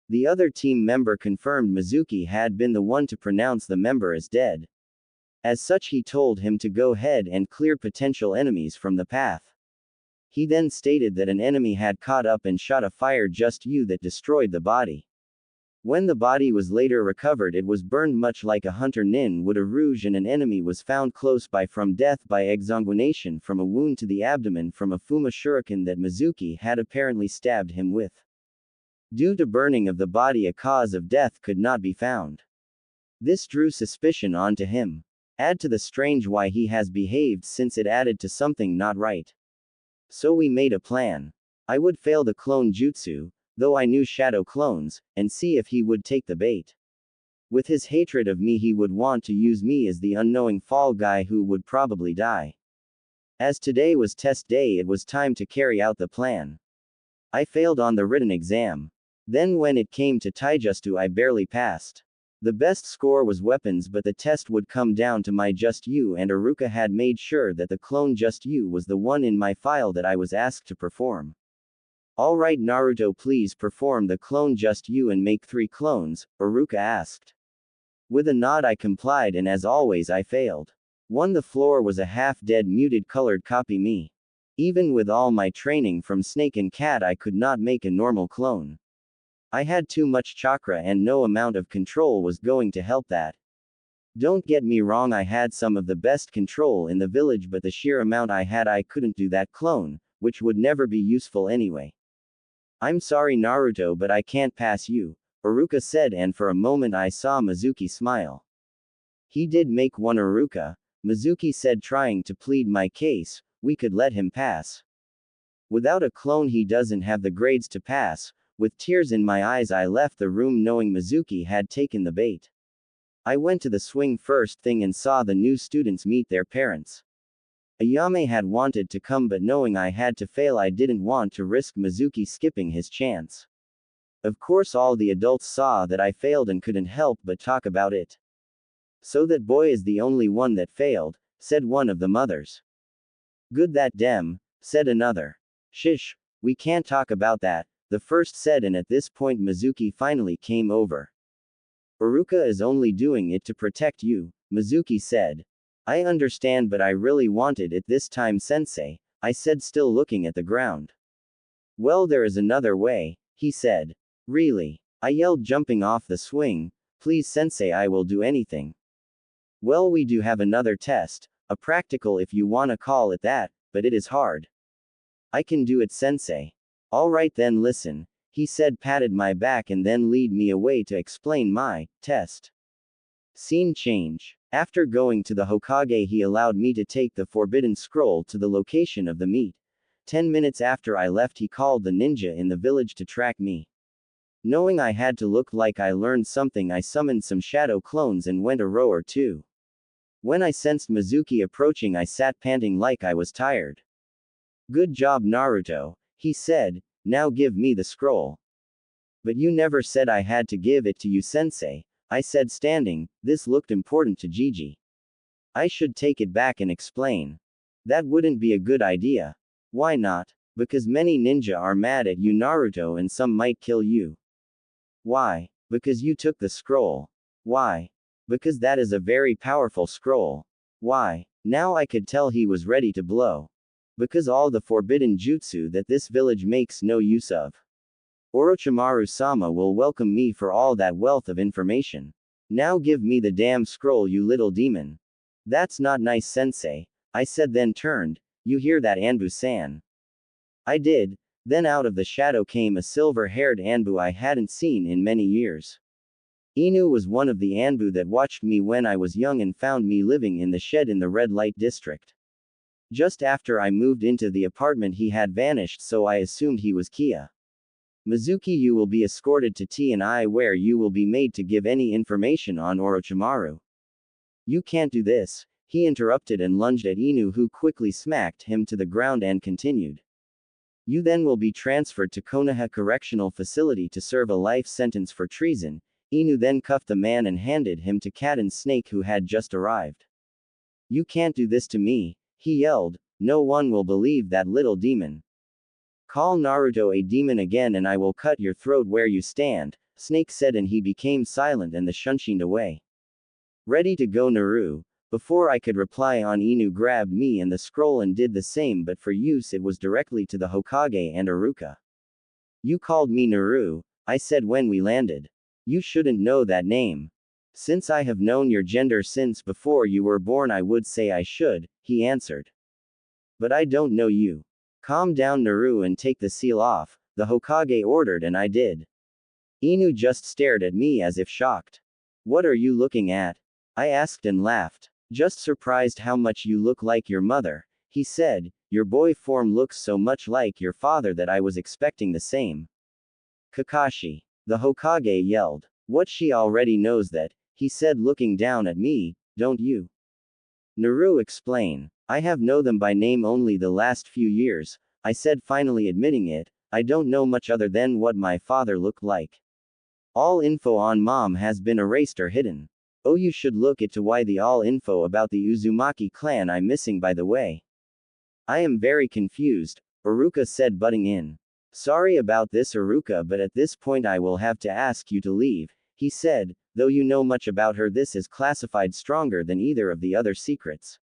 The other team member confirmed Mizuki had been the one to pronounce the member as dead. As such, he told him to go ahead and clear potential enemies from the path. He then stated that an enemy had caught up and shot a fire just you that destroyed the body. When the body was later recovered, it was burned much like a hunter nin would a rouge, and an enemy was found close by from death by exsanguination from a wound to the abdomen from a Fuma shuriken that Mizuki had apparently stabbed him with. Due to burning of the body, a cause of death could not be found. This drew suspicion onto him. Add to the strange why he has behaved since it added to something not right. So we made a plan. I would fail the clone jutsu, though I knew shadow clones, and see if he would take the bait. With his hatred of me, he would want to use me as the unknowing fall guy who would probably die. As today was test day, it was time to carry out the plan. I failed on the written exam. Then when it came to taijutsu, I barely passed. The best score was weapons, but the test would come down to my Just You, and Iruka had made sure that the clone Just You was the one in my file that I was asked to perform. Alright Naruto, please perform the clone Just You and make 3 clones, Iruka asked. With a nod I complied, and as always I failed. 1. The floor was a half-dead muted colored copy me. Even with all my training from Snake and Cat I could not make a normal clone. I had too much chakra and no amount of control was going to help that. Don't get me wrong, I had some of the best control in the village, but the sheer amount I had, I couldn't do that clone, which would never be useful anyway. I'm sorry Naruto, but I can't pass you, Iruka said, and for a moment I saw Mizuki smile. He did make one, Iruka, Mizuki said, trying to plead my case. We could let him pass. Without a clone he doesn't have the grades to pass. With tears in my eyes I left the room knowing Mizuki had taken the bait. I went to the swing first thing and saw the new students meet their parents. Ayame had wanted to come but knowing I had to fail I didn't want to risk Mizuki skipping his chance. Of course all the adults saw that I failed and couldn't help but talk about it. So that boy is the only one that failed, said one of the mothers. Good that dem, said another. Shish, we can't talk about that, the first said and at this point Mizuki finally came over. Iruka is only doing it to protect you, Mizuki said. I understand but I really wanted it this time sensei, I said still looking at the ground. Well there is another way, he said. Really? I yelled jumping off the swing, please sensei I will do anything. Well we do have another test, a practical if you wanna call it that, but it is hard. I can do it sensei. Alright then listen, he said patted my back and then lead me away to explain my test. Scene change. After going to the Hokage he allowed me to take the forbidden scroll to the location of the meet. 10 minutes after I left he called the ninja in the village to track me. Knowing I had to look like I learned something I summoned some shadow clones and went a row or two. When I sensed Mizuki approaching I sat panting like I was tired. Good job Naruto, he said, now give me the scroll. But you never said I had to give it to you sensei, I said standing, this looked important to Gigi. I should take it back and explain. That wouldn't be a good idea. Why not? Because many ninja are mad at you Naruto and some might kill you. Why? Because you took the scroll. Why? Because that is a very powerful scroll. Why? Now I could tell he was ready to blow. Because all the forbidden jutsu that this village makes no use of. Orochimaru-sama will welcome me for all that wealth of information. Now give me the damn scroll you little demon. That's not nice sensei, I said then turned, you hear that Anbu-san? I did, then out of the shadow came a silver-haired Anbu I hadn't seen in many years. Inu was one of the Anbu that watched me when I was young and found me living in the shed in the red light district. Just after I moved into the apartment he had vanished so I assumed he was Kia. Mizuki you will be escorted to T&I where you will be made to give any information on Orochimaru. You can't do this, he interrupted and lunged at Inu who quickly smacked him to the ground and continued. You then will be transferred to Konoha Correctional Facility to serve a life sentence for treason. Inu then cuffed the man and handed him to Cat and Snake who had just arrived. You can't do this to me, he yelled, no one will believe that little demon. Call Naruto a demon again and I will cut your throat where you stand, Snake said and he became silent and the shunshined away. Ready to go Naru. Before I could reply Inu grabbed me and the scroll and did the same but for use it was directly to the Hokage and Iruka. You called me Naru, I said when we landed. You shouldn't know that name. Since I have known your gender since before you were born I would say I should, he answered. But I don't know you. Calm down Naru and take the seal off, the Hokage ordered and I did. Inu just stared at me as if shocked. What are you looking at? I asked and laughed. Just surprised how much you look like your mother, he said, your boy form looks so much like your father that I was expecting the same. Kakashi. The Hokage yelled. What she already knows that, he said looking down at me, don't you? Naru explain. I have know them by name only the last few years, I said finally admitting it, I don't know much other than what my father looked like. All info on mom has been erased or hidden. Oh you should look into why the all info about the Uzumaki clan I'm missing by the way. I am very confused, Iruka said butting in. Sorry about this Iruka but at this point I will have to ask you to leave, he said, though you know much about her this is classified stronger than either of the other secrets.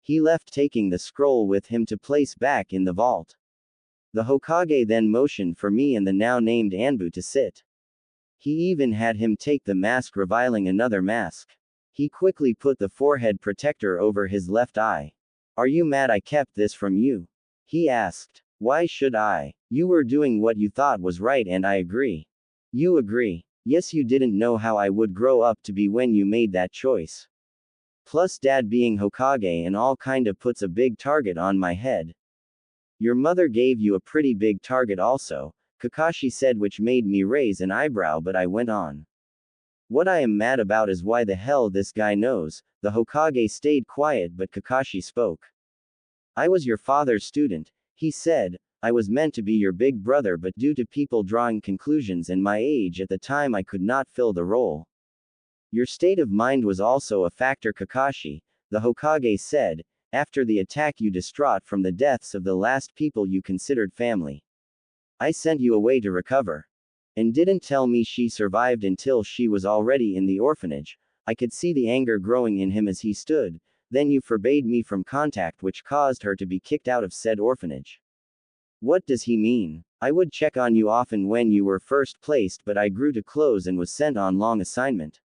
He left taking the scroll with him to place back in the vault. The Hokage then motioned for me and the now named Anbu to sit. He even had him take the mask revealing another mask. He quickly put the forehead protector over his left eye. Are you mad I kept this from you? He asked. Why should I? You were doing what you thought was right and I agree. You agree. Yes you didn't know how I would grow up to be when you made that choice. Plus dad being Hokage and all kinda puts a big target on my head. Your mother gave you a pretty big target also, Kakashi said, which made me raise an eyebrow, but I went on. What I am mad about is why the hell this guy knows. The Hokage stayed quiet, but Kakashi spoke. I was your father's student, he said. I was meant to be your big brother, but due to people drawing conclusions and my age at the time, I could not fill the role. Your state of mind was also a factor, Kakashi, the Hokage said. After the attack, you distraught from the deaths of the last people you considered family. I sent you away to recover. And didn't tell me she survived until she was already in the orphanage. I could see the anger growing in him as he stood. Then you forbade me from contact, which caused her to be kicked out of said orphanage. What does he mean? I would check on you often when you were first placed, but I grew to close and was sent on long assignment.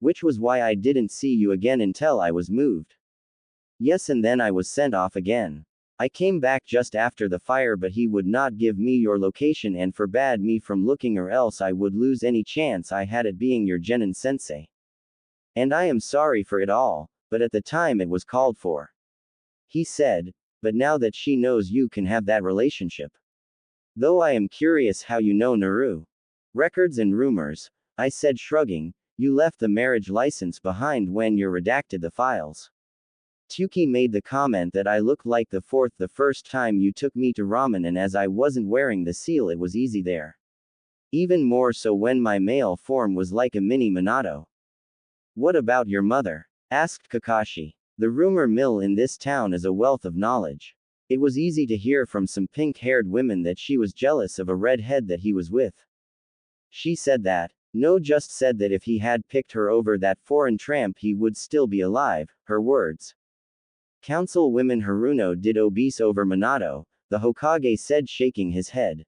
Which was why I didn't see you again until I was moved. Yes, and then I was sent off again. I came back just after the fire, but he would not give me your location and forbade me from looking, or else I would lose any chance I had at being your genin sensei. And I am sorry for it all, but at the time it was called for. He said, but now that she knows, you can have that relationship. Though I am curious how you know Naru. Records and rumors, I said, shrugging. You left the marriage license behind when you redacted the files. Tuki made the comment that I looked like the first time you took me to ramen, and as I wasn't wearing the seal, it was easy there. Even more so when my male form was like a mini Minato. What about your mother? Asked Kakashi. The rumor mill in this town is a wealth of knowledge. It was easy to hear from some pink-haired women that she was jealous of a redhead that he was with. She said that. No, just said that if he had picked her over that foreign tramp, he would still be alive, her words. Councilwoman Haruno did obese over Minato, the Hokage said, shaking his head.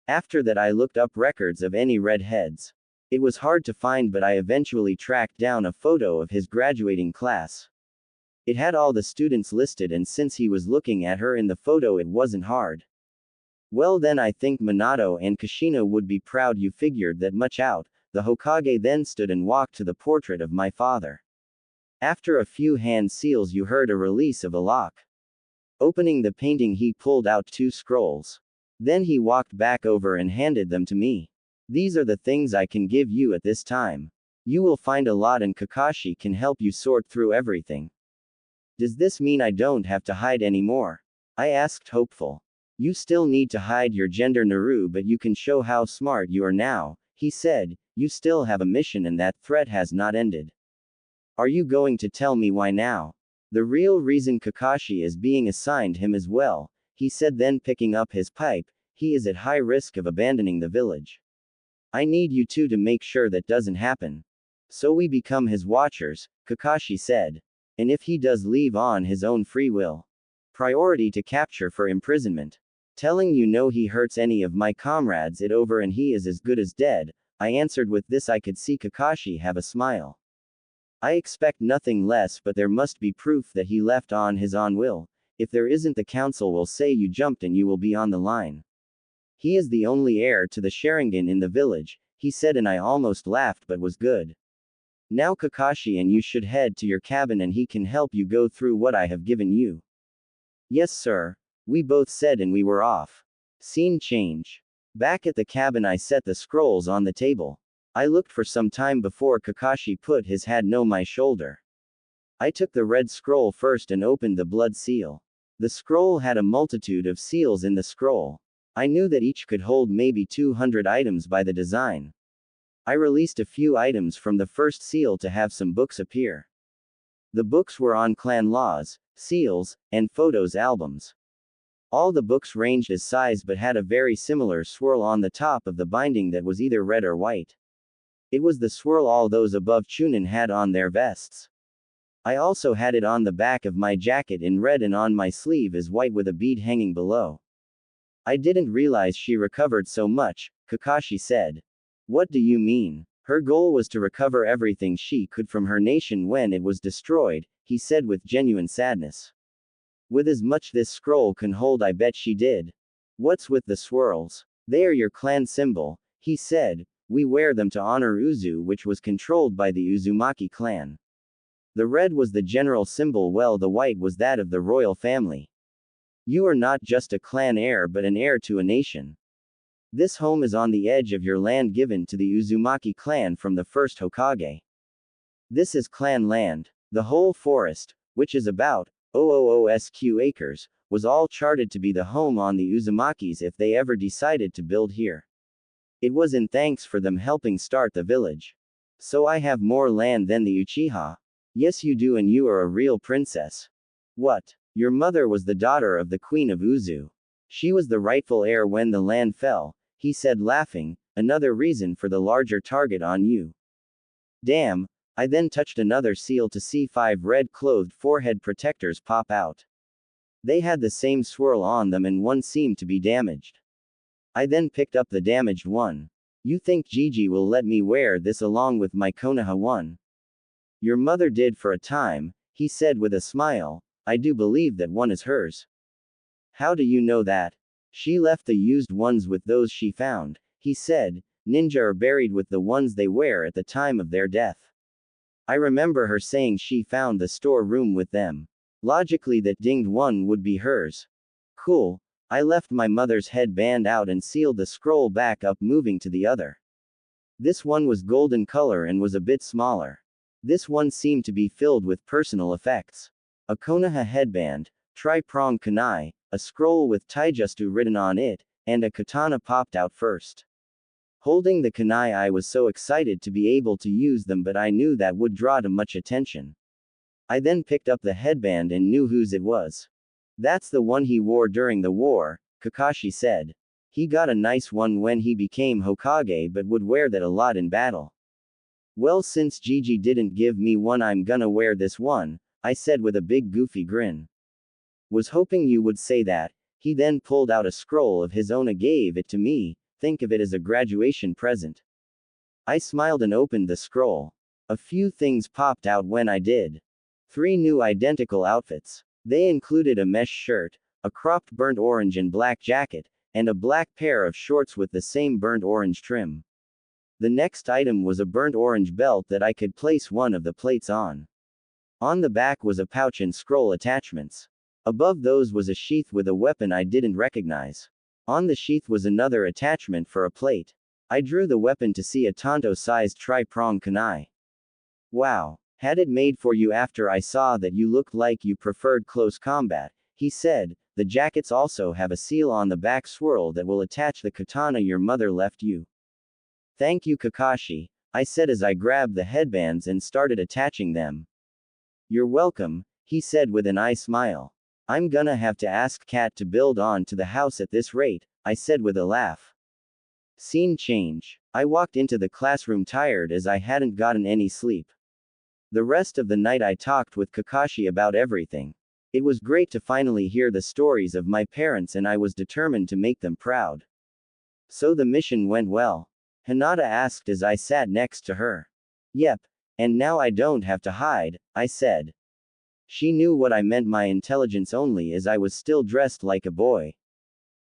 After that I looked up records of any redheads. It was hard to find, but I eventually tracked down a photo of his graduating class. It had all the students listed, and since he was looking at her in the photo, it wasn't hard. Well, then I think Minato and Kushina would be proud you figured that much out. The Hokage then stood and walked to the portrait of my father. After a few hand seals, you heard a release of a lock. Opening the painting, he pulled out 2 scrolls. Then he walked back over and handed them to me. These are the things I can give you at this time. You will find a lot, and Kakashi can help you sort through everything. Does this mean I don't have to hide anymore? I asked, hopeful. You still need to hide your gender, Naru, but you can show how smart you are now, he said. You still have a mission, and that threat has not ended. Are you going to tell me why now? The real reason Kakashi is being assigned him as well, he said, then picking up his pipe. He is at high risk of abandoning the village. I need you two to make sure that doesn't happen. So we become his watchers, Kakashi said. And if he does leave on his own free will, priority to capture for imprisonment. Telling you no, he hurts any of my comrades, it over and he is as good as dead, I answered. With this I could see Kakashi have a smile. I expect nothing less, but there must be proof that he left on his own will. If there isn't, the council will say you jumped and you will be on the line. He is the only heir to the Sharingan in the village, he said, and I almost laughed, but was good. Now Kakashi and you should head to your cabin and he can help you go through what I have given you. Yes, sir. We both said, and we were off. Scene change. Back at the cabin, I set the scrolls on the table. I looked for some time before Kakashi put his hand on my shoulder. I took the red scroll first and opened the blood seal. The scroll had a multitude of seals in the scroll. I knew that each could hold maybe 200 items by the design. I released a few items from the first seal to have some books appear. The books were on clan laws, seals, and photos albums. All the books ranged as size but had a very similar swirl on the top of the binding that was either red or white. It was the swirl all those above Chunin had on their vests. I also had it on the back of my jacket in red and on my sleeve as white with a bead hanging below. I didn't realize she recovered so much, Kakashi said. What do you mean? Her goal was to recover everything she could from her nation when it was destroyed, he said with genuine sadness. With as much this scroll can hold, I bet she did. What's with the swirls? They are your clan symbol, he said. We wear them to honor Uzu, which was controlled by the Uzumaki clan. The red was the general symbol, while the white was that of the royal family. You are not just a clan heir but an heir to a nation. This home is on the edge of your land given to the Uzumaki clan from the first Hokage. This is clan land. The whole forest, which is about 000 acres, was all charted to be the home on the Uzumakis if they ever decided to build here. It was in thanks for them helping start the village. So I have more land than the Uchiha. Yes you do, and you are a real princess. What? Your mother was the daughter of the queen of Uzu. She was the rightful heir when the land fell, he said laughing, another reason for the larger target on you. Damn. I then touched another seal to see 5 red-clothed forehead protectors pop out. They had the same swirl on them and one seemed to be damaged. I then picked up the damaged one. You think Gigi will let me wear this along with my Konoha one? Your mother did for a time, he said with a smile. I do believe that one is hers. How do you know that? She left the used ones with those she found, he said. Ninja are buried with the ones they wear at the time of their death. I remember her saying she found the storeroom with them. Logically that dinged one would be hers. Cool. I left my mother's headband out and sealed the scroll back up, moving to the other. This one was golden color and was a bit smaller. This one seemed to be filled with personal effects. A Konoha headband, tri-pronged kunai, a scroll with taijutsu written on it, and a katana popped out first. Holding the kunai, I was so excited to be able to use them, but I knew that would draw too much attention. I then picked up the headband and knew whose it was. That's the one he wore during the war, Kakashi said. He got a nice one when he became Hokage but would wear that a lot in battle. Well, since Gigi didn't give me one, I'm gonna wear this one, I said with a big goofy grin. Was hoping you would say that. He then pulled out a scroll of his own and gave it to me. Think of it as a graduation present. I smiled and opened the scroll. A few things popped out when I did. 3 new identical outfits. They included a mesh shirt, a cropped burnt orange and black jacket, and a black pair of shorts with the same burnt orange trim. The next item was a burnt orange belt that I could place one of the plates on. On the back was a pouch and scroll attachments. Above those was a sheath with a weapon I didn't recognize. On the sheath was another attachment for a plate. I drew the weapon to see a Tonto-sized tri-pronged kunai. Wow. Had it made for you after I saw that you looked like you preferred close combat, he said. The jackets also have a seal on the back swirl that will attach the katana your mother left you. Thank you, Kakashi, I said as I grabbed the headbands and started attaching them. You're welcome, he said with an eye smile. I'm gonna have to ask Kat to build on to the house at this rate, I said with a laugh. Scene change. I walked into the classroom tired as I hadn't gotten any sleep. The rest of the night I talked with Kakashi about everything. It was great to finally hear the stories of my parents and I was determined to make them proud. So the mission went well? Hinata asked as I sat next to her. Yep. And now I don't have to hide, I said. She knew what I meant, my intelligence only, as I was still dressed like a boy.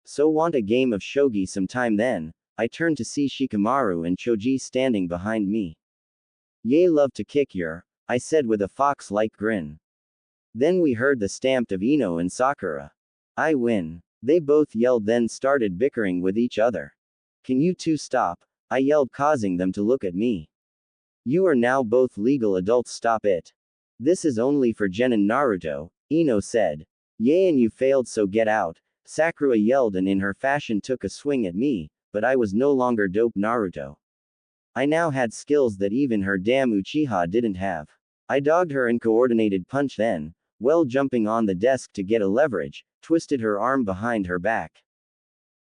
So want a game of shogi sometime then? I turned to see Shikamaru and Choji standing behind me. Yay, love to kick your, I said with a fox-like grin. Then we heard the stamp of Ino and Sakura. I win. They both yelled, then started bickering with each other. Can you two stop? I yelled, causing them to look at me. You are now both legal adults, stop it. This is only for Gen and Naruto, Ino said. Yay, and you failed, so get out, Sakura yelled and in her fashion took a swing at me, but I was no longer dope Naruto. I now had skills that even her damn Uchiha didn't have. I dogged her and coordinated punch, then, well, jumping on the desk to get a leverage, twisted her arm behind her back.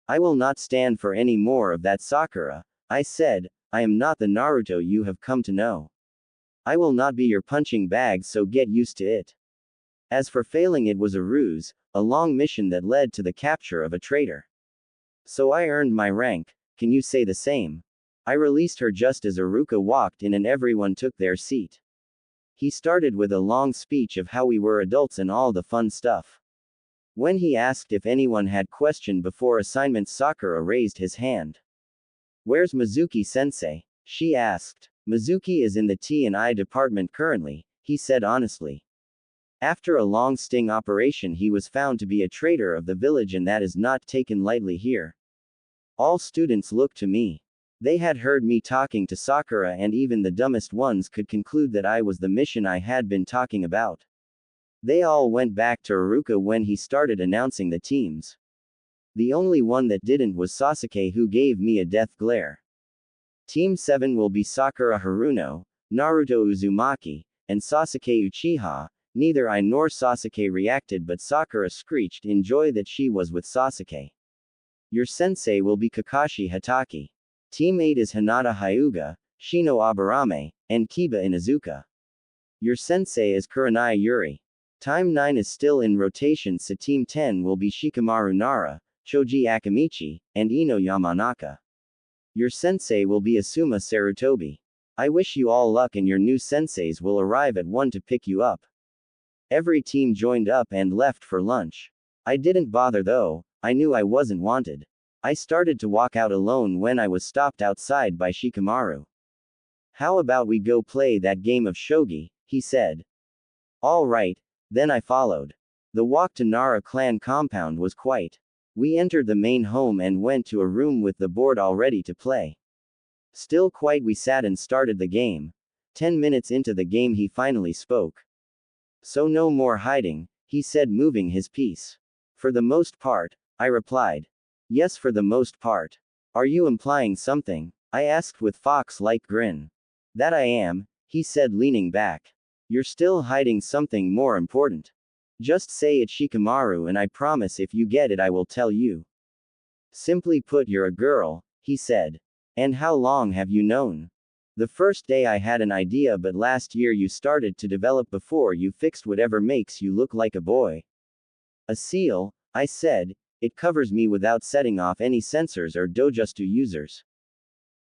I will not stand for any more of that, Sakura, I said. I am not the Naruto you have come to know. I will not be your punching bag, so get used to it. As for failing, it was a ruse, a long mission that led to the capture of a traitor. So I earned my rank, can you say the same? I released her just as Iruka walked in and everyone took their seat. He started with a long speech of how we were adults and all the fun stuff. When he asked if anyone had question before assignments, Sakura raised his hand. Where's Mizuki-sensei? She asked. Mizuki is in the T&I department currently, he said honestly. After a long sting operation, he was found to be a traitor of the village, and that is not taken lightly here. All students looked to me. They had heard me talking to Sakura, and even the dumbest ones could conclude that I was the mission I had been talking about. They all went back to Iruka when he started announcing the teams. The only one that didn't was Sasuke, who gave me a death glare. Team 7 will be Sakura Haruno, Naruto Uzumaki, and Sasuke Uchiha. Neither I nor Sasuke reacted, but Sakura screeched in joy that she was with Sasuke. Your sensei will be Kakashi Hatake. Team 8 is Hinata Hyuga, Shino Aburame, and Kiba Inuzuka. Your sensei is Kurenai Yuri. Team 9 is still in rotation, so Team 10 will be Shikamaru Nara, Choji Akamichi, and Ino Yamanaka. Your sensei will be Asuma Sarutobi. I wish you all luck, and your new senseis will arrive at 1 to pick you up. Every team joined up and left for lunch. I didn't bother though, I knew I wasn't wanted. I started to walk out alone when I was stopped outside by Shikamaru. How about we go play that game of shogi, he said. All right, then I followed. The walk to Nara clan compound was quite. We entered the main home and went to a room with the board all ready to play. Still quite, we sat and started the game. 10 minutes into the game he finally spoke. So no more hiding, he said, moving his piece. For the most part, I replied. Yes, for the most part. Are you implying something? I asked with fox-like grin. That I am, he said, leaning back. You're still hiding something more important. Just say it, Shikamaru, and I promise if you get it I will tell you. Simply put, you're a girl, he said. And how long have you known? The first day I had an idea, but last year you started to develop before you fixed whatever makes you look like a boy. A seal, I said. It covers me without setting off any sensors or dojutsu users.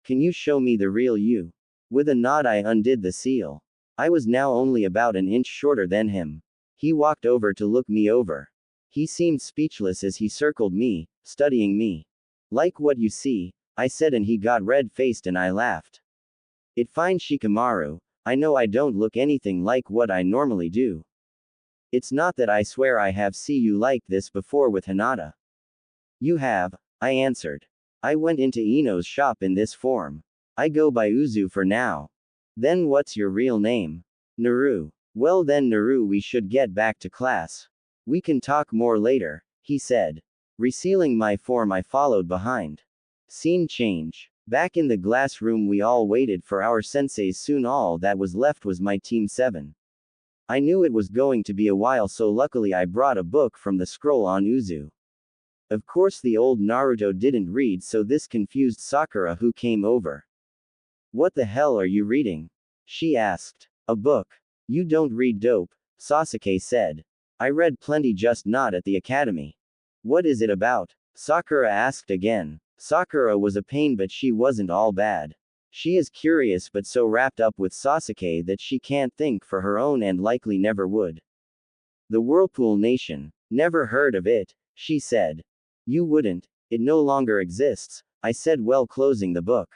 Can you show me the real you? With a nod I undid the seal. I was now only about an inch shorter than him. He walked over to look me over. He seemed speechless as he circled me, studying me. Like what you see, I said, and he got red-faced and I laughed. It fine, Shikamaru, I know I don't look anything like what I normally do. It's not that. I swear I have seen you like this before with Hinata. You have, I answered. I went into Ino's shop in this form. I go by Uzu for now. Then what's your real name? Naru. Well then Naru, we should get back to class. We can talk more later, he said. Resealing my form I followed behind. Scene change. Back in the glass room we all waited for our senseis. Soon all that was left was my Team 7. I knew it was going to be a while, so luckily I brought a book from the scroll on Uzu. Of course the old Naruto didn't read, so this confused Sakura, who came over. What the hell are you reading? She asked. A book. You don't read, dope, Sasuke said. I read plenty, just not at the academy. What is it about? Sakura asked again. Sakura was a pain, but she wasn't all bad. She is curious but so wrapped up with Sasuke that she can't think for her own and likely never would. The Whirlpool Nation. Never heard of it, she said. You wouldn't, it no longer exists, I said, well, closing the book.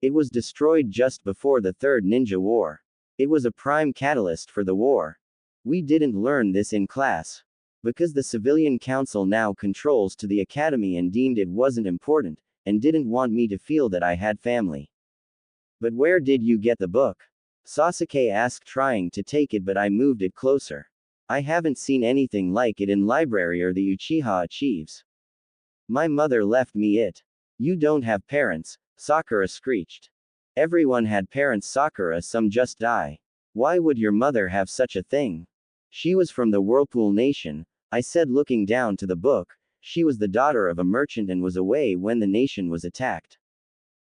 It was destroyed just before the Third Ninja War. It was a prime catalyst for the war. We didn't learn this in class. Because the civilian council now controls to the academy and deemed it wasn't important, and didn't want me to feel that I had family. But where did you get the book? Sasuke asked, trying to take it, but I moved it closer. I haven't seen anything like it in library or the Uchiha achieves. My mother left me it. You don't have parents, Sakura screeched. Everyone had parents, Sakura, some just die. Why would your mother have such a thing? She was from the Whirlpool Nation, I said, looking down to the book. She was the daughter of a merchant and was away when the nation was attacked.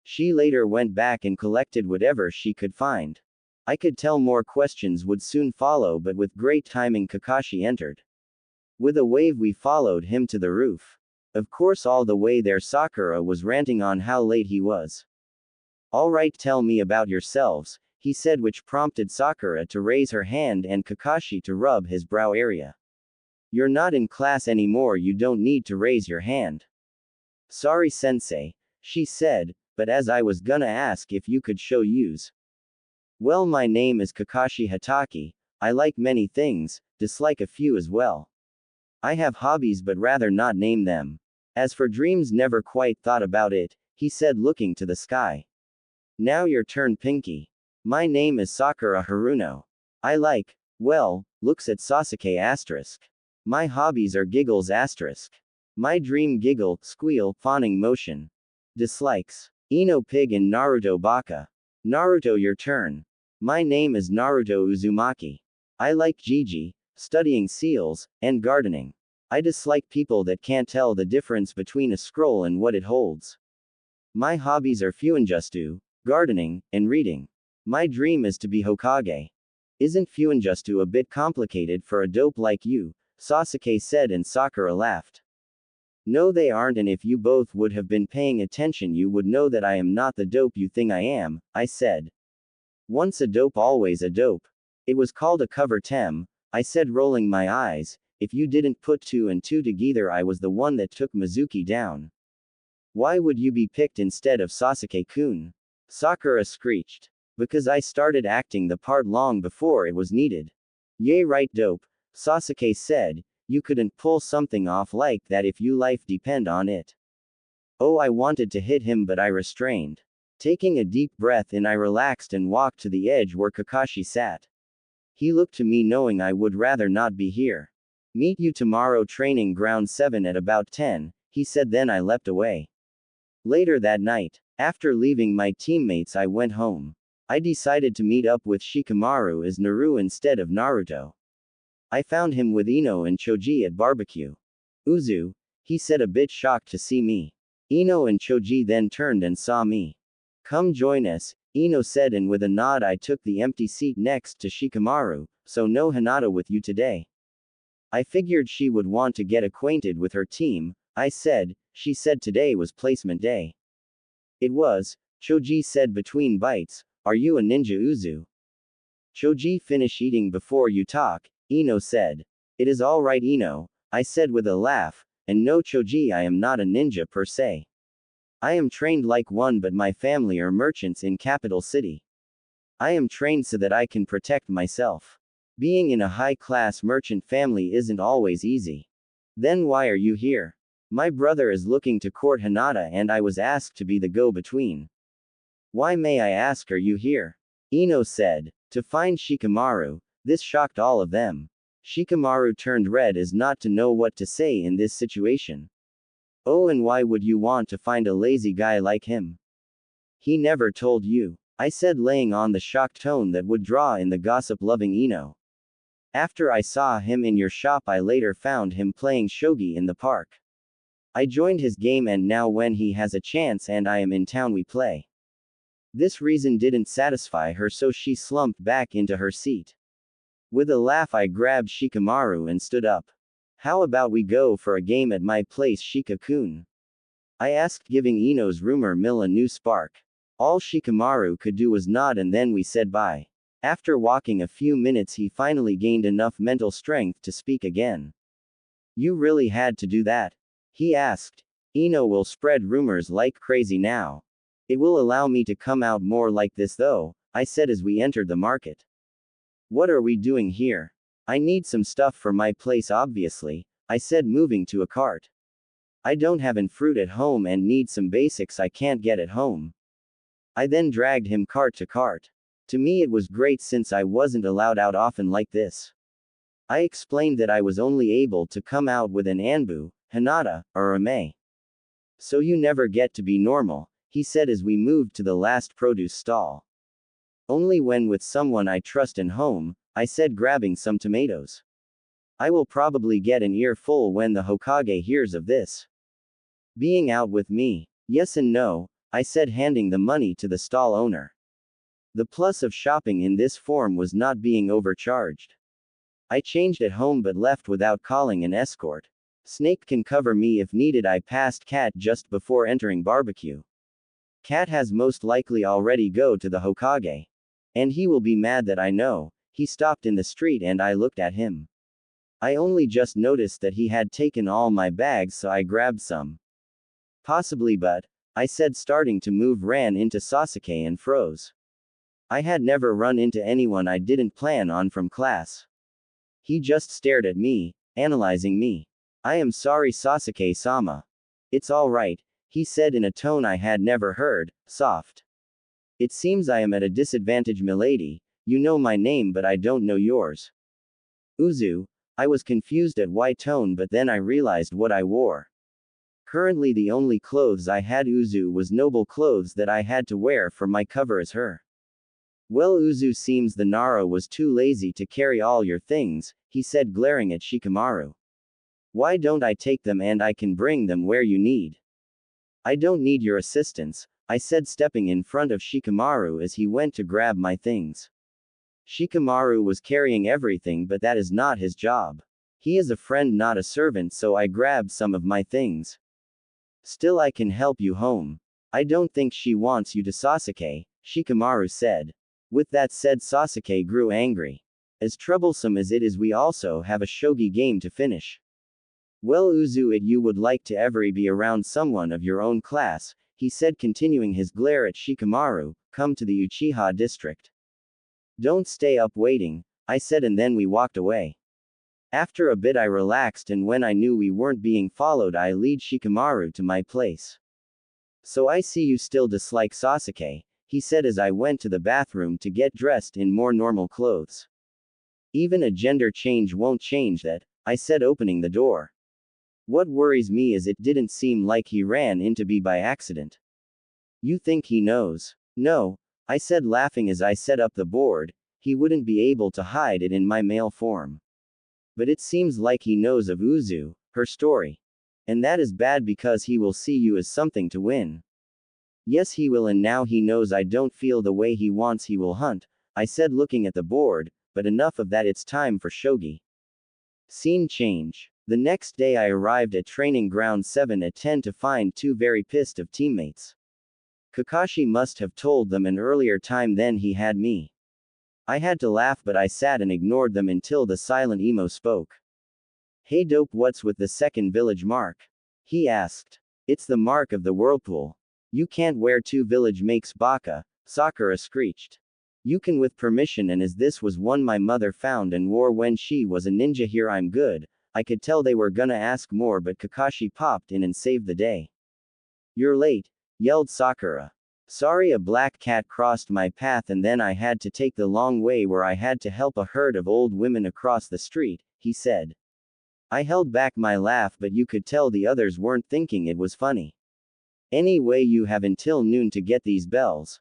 She later went back and collected whatever she could find. I could tell more questions would soon follow, but with great timing Kakashi entered. With a wave we followed him to the roof. Of course all the way there Sakura was ranting on how late he was. Alright, tell me about yourselves, he said, which prompted Sakura to raise her hand and Kakashi to rub his brow area. You're not in class anymore, you don't need to raise your hand. Sorry sensei, she said, but as I was gonna ask if you could show use. Well, my name is Kakashi Hatake, I like many things, dislike a few as well. I have hobbies but rather not name them. As for dreams, never quite thought about it, he said, looking to the sky. Now your turn, Pinky. My name is Sakura Haruno. I like, well, looks at Sasuke asterisk. My hobbies are giggles asterisk. My dream giggle, squeal, fawning motion. Dislikes. Ino pig and Naruto baka. Naruto, your turn. My name is Naruto Uzumaki. I like Gigi, studying seals, and gardening. I dislike people that can't tell the difference between a scroll and what it holds. My hobbies are Fuinjustu, gardening, and reading. My dream is to be Hokage. Isn't Fuinjustu a bit complicated for a dope like you? Sasuke said, and Sakura laughed. No, they aren't, and if you both would have been paying attention, you would know that I am not the dope you think I am, I said. Once a dope, always a dope. It was called a cover tem, I said, rolling my eyes. If you didn't put 2 and 2 together, I was the one that took Mizuki down. Why would you be picked instead of Sasuke-kun? Sakura screeched. Because I started acting the part long before it was needed. Yay, right, dope, Sasuke said. You couldn't pull something off like that if your life depend on it. Oh, I wanted to hit him, but I restrained. Taking a deep breath in, I relaxed and walked to the edge where Kakashi sat. He looked to me, knowing I would rather not be here. Meet you tomorrow, training ground 7 at about 10, he said, then I leapt away. Later that night, after leaving my teammates, I went home. I decided to meet up with Shikamaru as Naru instead of Naruto. I found him with Ino and Choji at barbecue. Uzu, he said, a bit shocked to see me. Ino and Choji then turned and saw me. Come join us, Ino said, and with a nod I took the empty seat next to Shikamaru. So no Hinata with you today? I figured she would want to get acquainted with her team, I said. She said today was placement day. It was, Choji said between bites. Are you a ninja, Uzu? Choji, finish eating before you talk, Ino said. It is all right, Ino, I said with a laugh. And no, Choji, I am not a ninja per se. I am trained like one, but my family are merchants in capital city. I am trained so that I can protect myself. Being in a high-class merchant family isn't always easy. Then why are you here? My brother is looking to court Hinata and I was asked to be the go-between. Why, may I ask, are you here? Ino said. To find Shikamaru. This shocked all of them. Shikamaru turned red as not to know what to say in this situation. Oh, and why would you want to find a lazy guy like him? He never told you, I said, laying on the shocked tone that would draw in the gossip-loving Ino. After I saw him in your shop, I later found him playing shogi in the park. I joined his game, and now when he has a chance and I am in town, we play. This reason didn't satisfy her, so she slumped back into her seat. With a laugh, I grabbed Shikamaru and stood up. How about we go for a game at my place, Shika-kun? I asked, giving Ino's rumor mill a new spark. All Shikamaru could do was nod, and then we said bye. After walking a few minutes, he finally gained enough mental strength to speak again. You really had to do that? He asked. Ino will spread rumors like crazy now. It will allow me to come out more like this though, I said as we entered the market. What are we doing here? I need some stuff for my place, obviously, I said, moving to a cart. I don't have any fruit at home and need some basics I can't get at home. I then dragged him cart to cart. To me it was great since I wasn't allowed out often like this. I explained that I was only able to come out with an Anbu, Hinata, or a Mei. So you never get to be normal, he said as we moved to the last produce stall. Only when with someone I trust and home, I said, grabbing some tomatoes. I will probably get an earful when the Hokage hears of this. Being out with me? Yes and no, I said, handing the money to the stall owner. The plus of shopping in this form was not being overcharged. I changed at home but left without calling an escort. Snake can cover me if needed. I passed Cat just before entering barbecue. Cat has most likely already go to the Hokage. And he will be mad that I know. He stopped in the street and I looked at him. I only just noticed that he had taken all my bags, so I grabbed some. Possibly, but I said, starting to move, ran into Sasuke and froze. I had never run into anyone I didn't plan on from class. He just stared at me, analyzing me. I am sorry, Sasuke-sama. It's all right, he said in a tone I had never heard, soft. It seems I am at a disadvantage, milady. You know my name, but I don't know yours. Uzu. I was confused at why tone, but then I realized what I wore. Currently, the only clothes I had Uzu was noble clothes that I had to wear for my cover as her. Well, Uzu, seems the Nara was too lazy to carry all your things, he said, glaring at Shikamaru. Why don't I take them and I can bring them where you need? I don't need your assistance, I said, stepping in front of Shikamaru as he went to grab my things. Shikamaru was carrying everything, but that is not his job. He is a friend, not a servant, so I grabbed some of my things. Still, I can help you home. I don't think she wants you to, Sasuke, Shikamaru said. With that said, Sasuke grew angry. As troublesome as it is, we also have a shogi game to finish. Well, Uzu, it you would like to ever be around someone of your own class, he said, continuing his glare at Shikamaru. Come to the Uchiha district. Don't stay up waiting, I said, and then we walked away. After a bit I relaxed, and when I knew we weren't being followed, I lead Shikamaru to my place. So I see you still dislike Sasuke, he said as I went to the bathroom to get dressed in more normal clothes. Even a gender change won't change that, I said, opening the door. What worries me is it didn't seem like he ran into me by accident. You think he knows? No, I said, laughing as I set up the board. He wouldn't be able to hide it in my male form. But it seems like he knows of Uzu, her story. And that is bad because he will see you as something to win. Yes, he will, and now he knows I don't feel the way he wants. He will hunt, I said, looking at the board, but enough of that, it's time for shogi. Scene change. The next day I arrived at training ground 7 at 10 to find two very pissed off teammates. Kakashi must have told them an earlier time, then he had me. I had to laugh, but I sat and ignored them until the silent emo spoke. Hey dope, what's with the second village mark? He asked. It's the mark of the whirlpool. You can't wear two village makes, baka, Sakura screeched. You can with permission, and as this was one my mother found and wore when she was a ninja. Here I'm good. I could tell they were gonna ask more, but Kakashi popped in and saved the day. You're late, yelled Sakura. Sorry, a black cat crossed my path and then I had to take the long way where I had to help a herd of old women across the street, he said. I held back my laugh, but you could tell the others weren't thinking it was funny. Anyway, you have until noon to get these bells.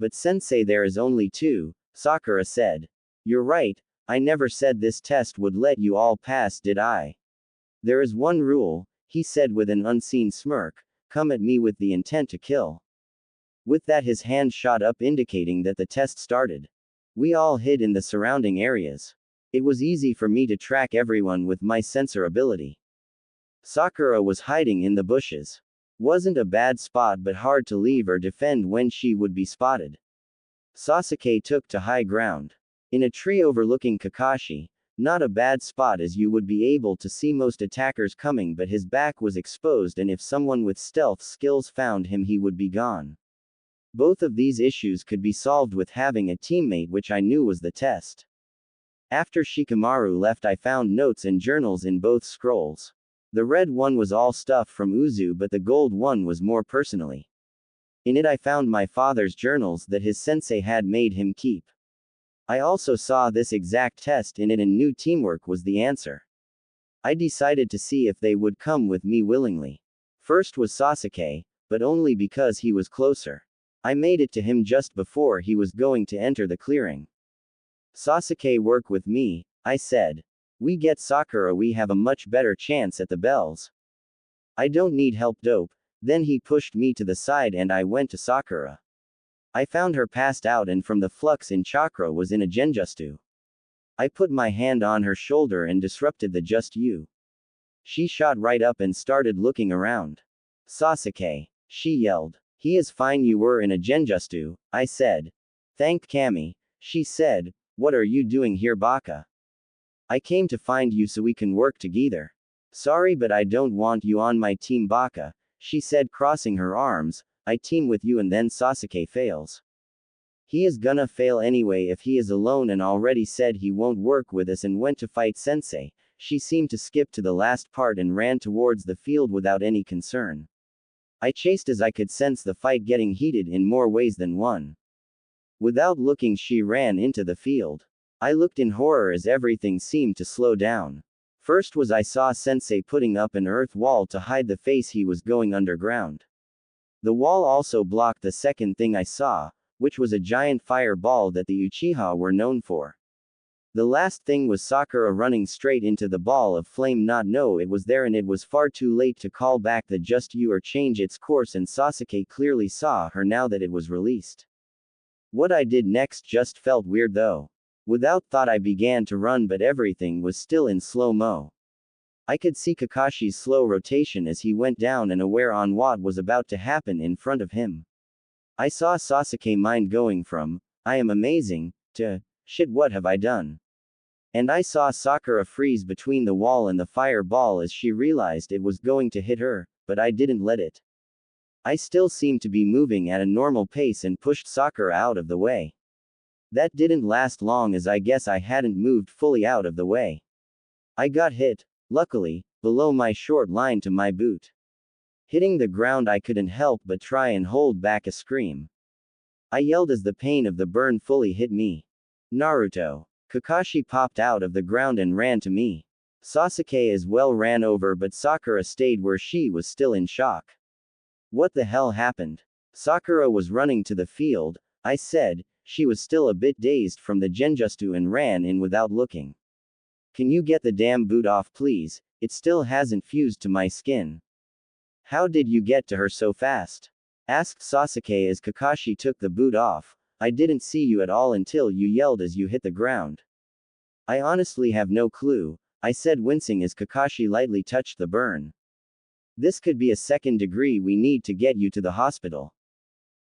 But sensei, there is only two, Sakura said. You're right, I never said this test would let you all pass, did I? There is one rule, he said with an unseen smirk. Come at me with the intent to kill. With that, his hand shot up, indicating that the test started. We all hid in the surrounding areas. It was easy for me to track everyone with my sensor ability. Sakura was hiding in the bushes. Wasn't a bad spot, but hard to leave or defend when she would be spotted. Sasuke took to high ground. In a tree overlooking Kakashi. Not a bad spot, as you would be able to see most attackers coming, but his back was exposed, and if someone with stealth skills found him, he would be gone. Both of these issues could be solved with having a teammate, which I knew was the test. After Shikamaru left, I found notes and journals in both scrolls. The red one was all stuff from Uzu, but the gold one was more personally. In it I found my father's journals that his sensei had made him keep. I also saw this exact test in it, and knew teamwork was the answer. I decided to see if they would come with me willingly. First was Sasuke, but only because he was closer. I made it to him just before he was going to enter the clearing. Sasuke, work with me, I said. We get Sakura, we have a much better chance at the bells. I don't need help, dope. Then he pushed me to the side and I went to Sakura. I found her passed out and from the flux in chakra was in a genjutsu. I put my hand on her shoulder and disrupted the just you. She shot right up and started looking around. Sasuke, she yelled. He is fine, you were in a genjutsu, I said. Thank Kami, she said. What are you doing here, baka? I came to find you so we can work together. Sorry, but I don't want you on my team, baka, she said, crossing her arms. I team with you and then Sasuke fails. He is gonna fail anyway if he is alone and already said he won't work with us and went to fight Sensei. She seemed to skip to the last part and ran towards the field without any concern. I chased as I could sense the fight getting heated in more ways than one. Without looking, she ran into the field. I looked in horror as everything seemed to slow down. First was I saw Sensei putting up an earth wall to hide the face he was going underground. The wall also blocked the second thing I saw, which was a giant fireball that the Uchiha were known for. The last thing was Sakura running straight into the ball of flame. Not know it was there, and it was far too late to call back the just you or change its course, and Sasuke clearly saw her now that it was released. What I did next just felt weird though. Without thought I began to run, but everything was still in slow-mo. I could see Kakashi's slow rotation as he went down and aware on what was about to happen in front of him. I saw Sasuke mind going from, I am amazing, to, shit what have I done? And I saw Sakura freeze between the wall and the fireball as she realized it was going to hit her, but I didn't let it. I still seemed to be moving at a normal pace and pushed Sakura out of the way. That didn't last long, as I guess I hadn't moved fully out of the way. I got hit, luckily, below my short line to my boot. Hitting the ground, I couldn't help but try and hold back a scream. I yelled as the pain of the burn fully hit me. Naruto. Kakashi popped out of the ground and ran to me. Sasuke as well ran over, but Sakura stayed where she was, still in shock. What the hell happened? Sakura was running to the field, I said. She was still a bit dazed from the genjutsu and ran in without looking. Can you get the damn boot off, please? It still hasn't fused to my skin. How did you get to her so fast? Asked Sasuke as Kakashi took the boot off. I didn't see you at all until you yelled as you hit the ground. I honestly have no clue, I said, wincing as Kakashi lightly touched the burn. This could be a second degree. We need to get you to the hospital.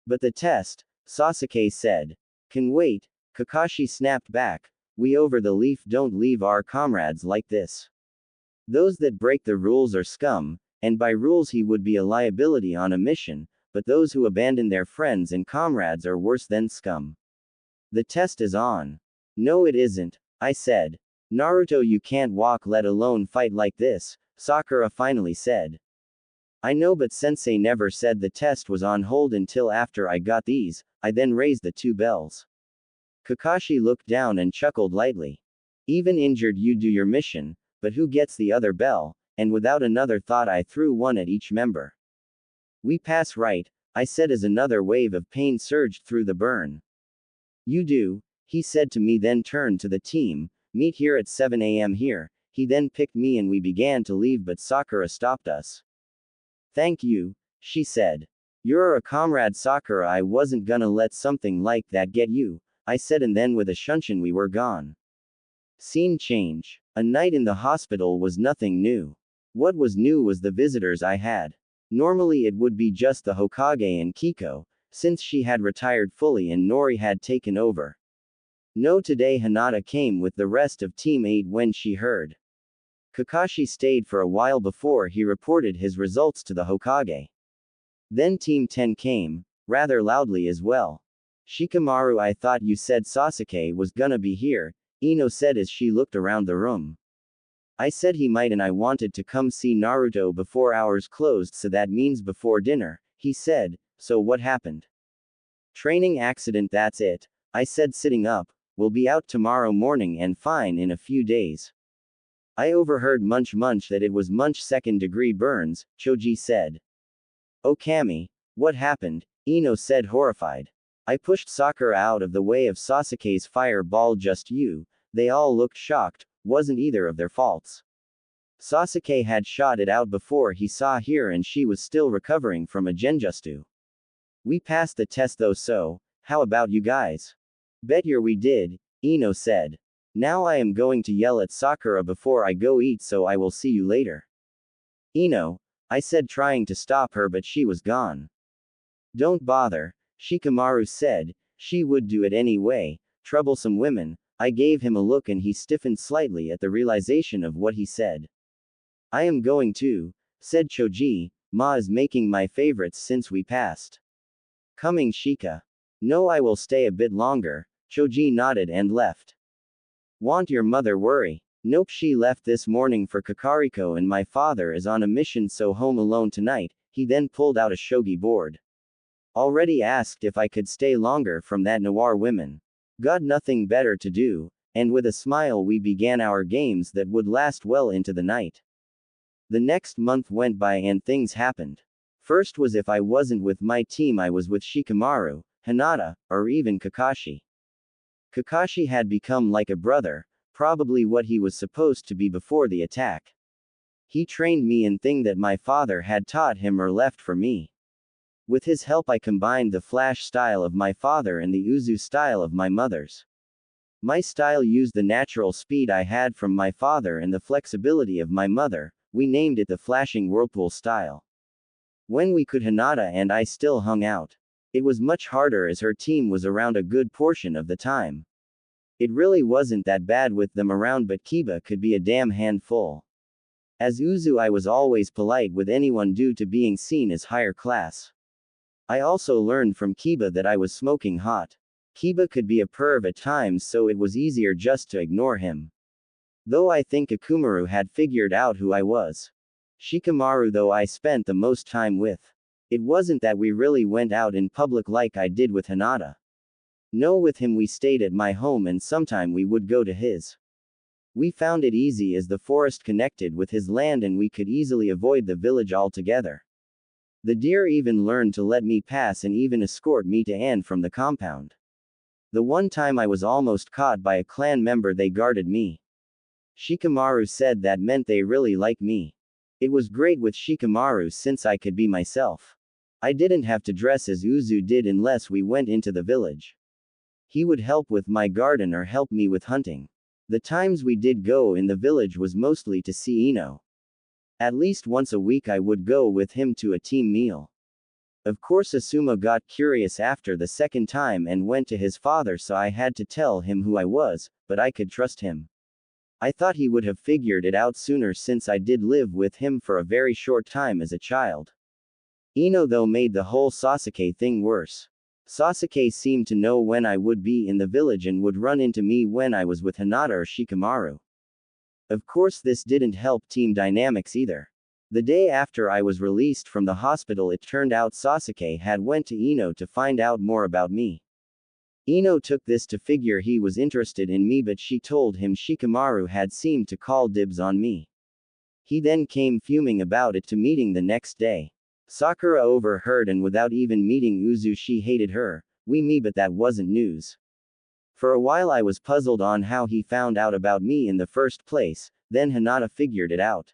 But the test, Sasuke said. Can wait, Kakashi snapped back. We over the leaf don't leave our comrades like this. Those that break the rules are scum, and by rules he would be a liability on a mission, but those who abandon their friends and comrades are worse than scum. The test is on. No it isn't, I said. Naruto, you can't walk let alone fight like this, Sakura finally said. I know, but Sensei never said the test was on hold until after I got these. I then raised the two bells. Kakashi looked down and chuckled lightly. Even injured you do your mission, but who gets the other bell? And without another thought I threw one at each member. We pass, right? I said as another wave of pain surged through the burn. You do, he said to me, then turned to the team. Meet here at 7 a.m. here. He then picked me and we began to leave, but Sakura stopped us. Thank you, she said. You're a comrade, Sakura. I wasn't gonna let something like that get you, I said, and then with a shunshin we were gone. Scene change. A night in the hospital was nothing new. What was new was the visitors I had. Normally it would be just the Hokage and Kiko, since she had retired fully and Nori had taken over. No, today Hinata came with the rest of Team 8 when she heard. Kakashi stayed for a while before he reported his results to the Hokage. Then Team 10 came, rather loudly as well. Shikamaru, I thought you said Sasuke was gonna be here, Ino said as she looked around the room. I said he might, and I wanted to come see Naruto before hours closed, so that means before dinner, he said. So what happened? Training accident, that's it, I said, sitting up. We'll be out tomorrow morning and fine in a few days. I overheard Munch that it was Munch second-degree burns, Choji said. Oh Kami, what happened? Ino said, horrified. I pushed Sakura out of the way of Sasuke's fireball. Just you. They all looked shocked. Wasn't either of their faults. Sasuke had shot it out before he saw here and she was still recovering from a genjutsu. We passed the test though, so, how about you guys? Bet we did, Ino said. Now I am going to yell at Sakura before I go eat, so I will see you later. Ino, I said, trying to stop her, but she was gone. Don't bother, Shikamaru said. She would do it anyway. Troublesome women. I gave him a look and he stiffened slightly at the realization of what he said. I am going too, said Choji. Ma is making my favorites since we passed. Coming, Shika. No, I will stay a bit longer. Choji nodded and left. Want your mother worry? Nope, she left this morning for Kakariko and my father is on a mission, so home alone tonight. He then pulled out a shogi board. Already asked if I could stay longer from that noir women. Got nothing better to do, and with a smile we began our games that would last well into the night. The next month went by and things happened. First was if I wasn't with my team I was with Shikamaru, Hinata, or even Kakashi. Kakashi had become like a brother, probably what he was supposed to be before the attack. He trained me in thing that my father had taught him or left for me. With his help I combined the flash style of my father and the Uzu style of my mother's. My style used the natural speed I had from my father and the flexibility of my mother. We named it the flashing whirlpool style. When we could, Hinata and I still hung out. It was much harder as her team was around a good portion of the time. It really wasn't that bad with them around, but Kiba could be a damn handful. As Uzu I was always polite with anyone due to being seen as higher class. I also learned from Kiba that I was smoking hot. Kiba could be a perv at times, so it was easier just to ignore him. Though I think Akumaru had figured out who I was. Shikamaru though I spent the most time with. It wasn't that we really went out in public like I did with Hinata. No, with him we stayed at my home and sometime we would go to his. We found it easy as the forest connected with his land and we could easily avoid the village altogether. The deer even learned to let me pass and even escort me to and from the compound. The one time I was almost caught by a clan member, they guarded me. Shikamaru said that meant they really like me. It was great with Shikamaru since I could be myself. I didn't have to dress as Uzu did unless we went into the village. He would help with my garden or help me with hunting. The times we did go in the village was mostly to see Ino. At least once a week I would go with him to a team meal. Of course Asuma got curious after the second time and went to his father, so I had to tell him who I was, but I could trust him. I thought he would have figured it out sooner since I did live with him for a very short time as a child. Ino though made the whole Sasuke thing worse. Sasuke seemed to know when I would be in the village and would run into me when I was with Hinata or Shikamaru. Of course this didn't help team dynamics either. The day after I was released from the hospital, it turned out Sasuke had went to Ino to find out more about me. Ino took this to figure he was interested in me, but she told him Shikamaru had seemed to call dibs on me. He then came fuming about it to meeting the next day. Sakura overheard and without even meeting Uzu she hated her, me, but that wasn't news. For a while I was puzzled on how he found out about me in the first place, then Hinata figured it out.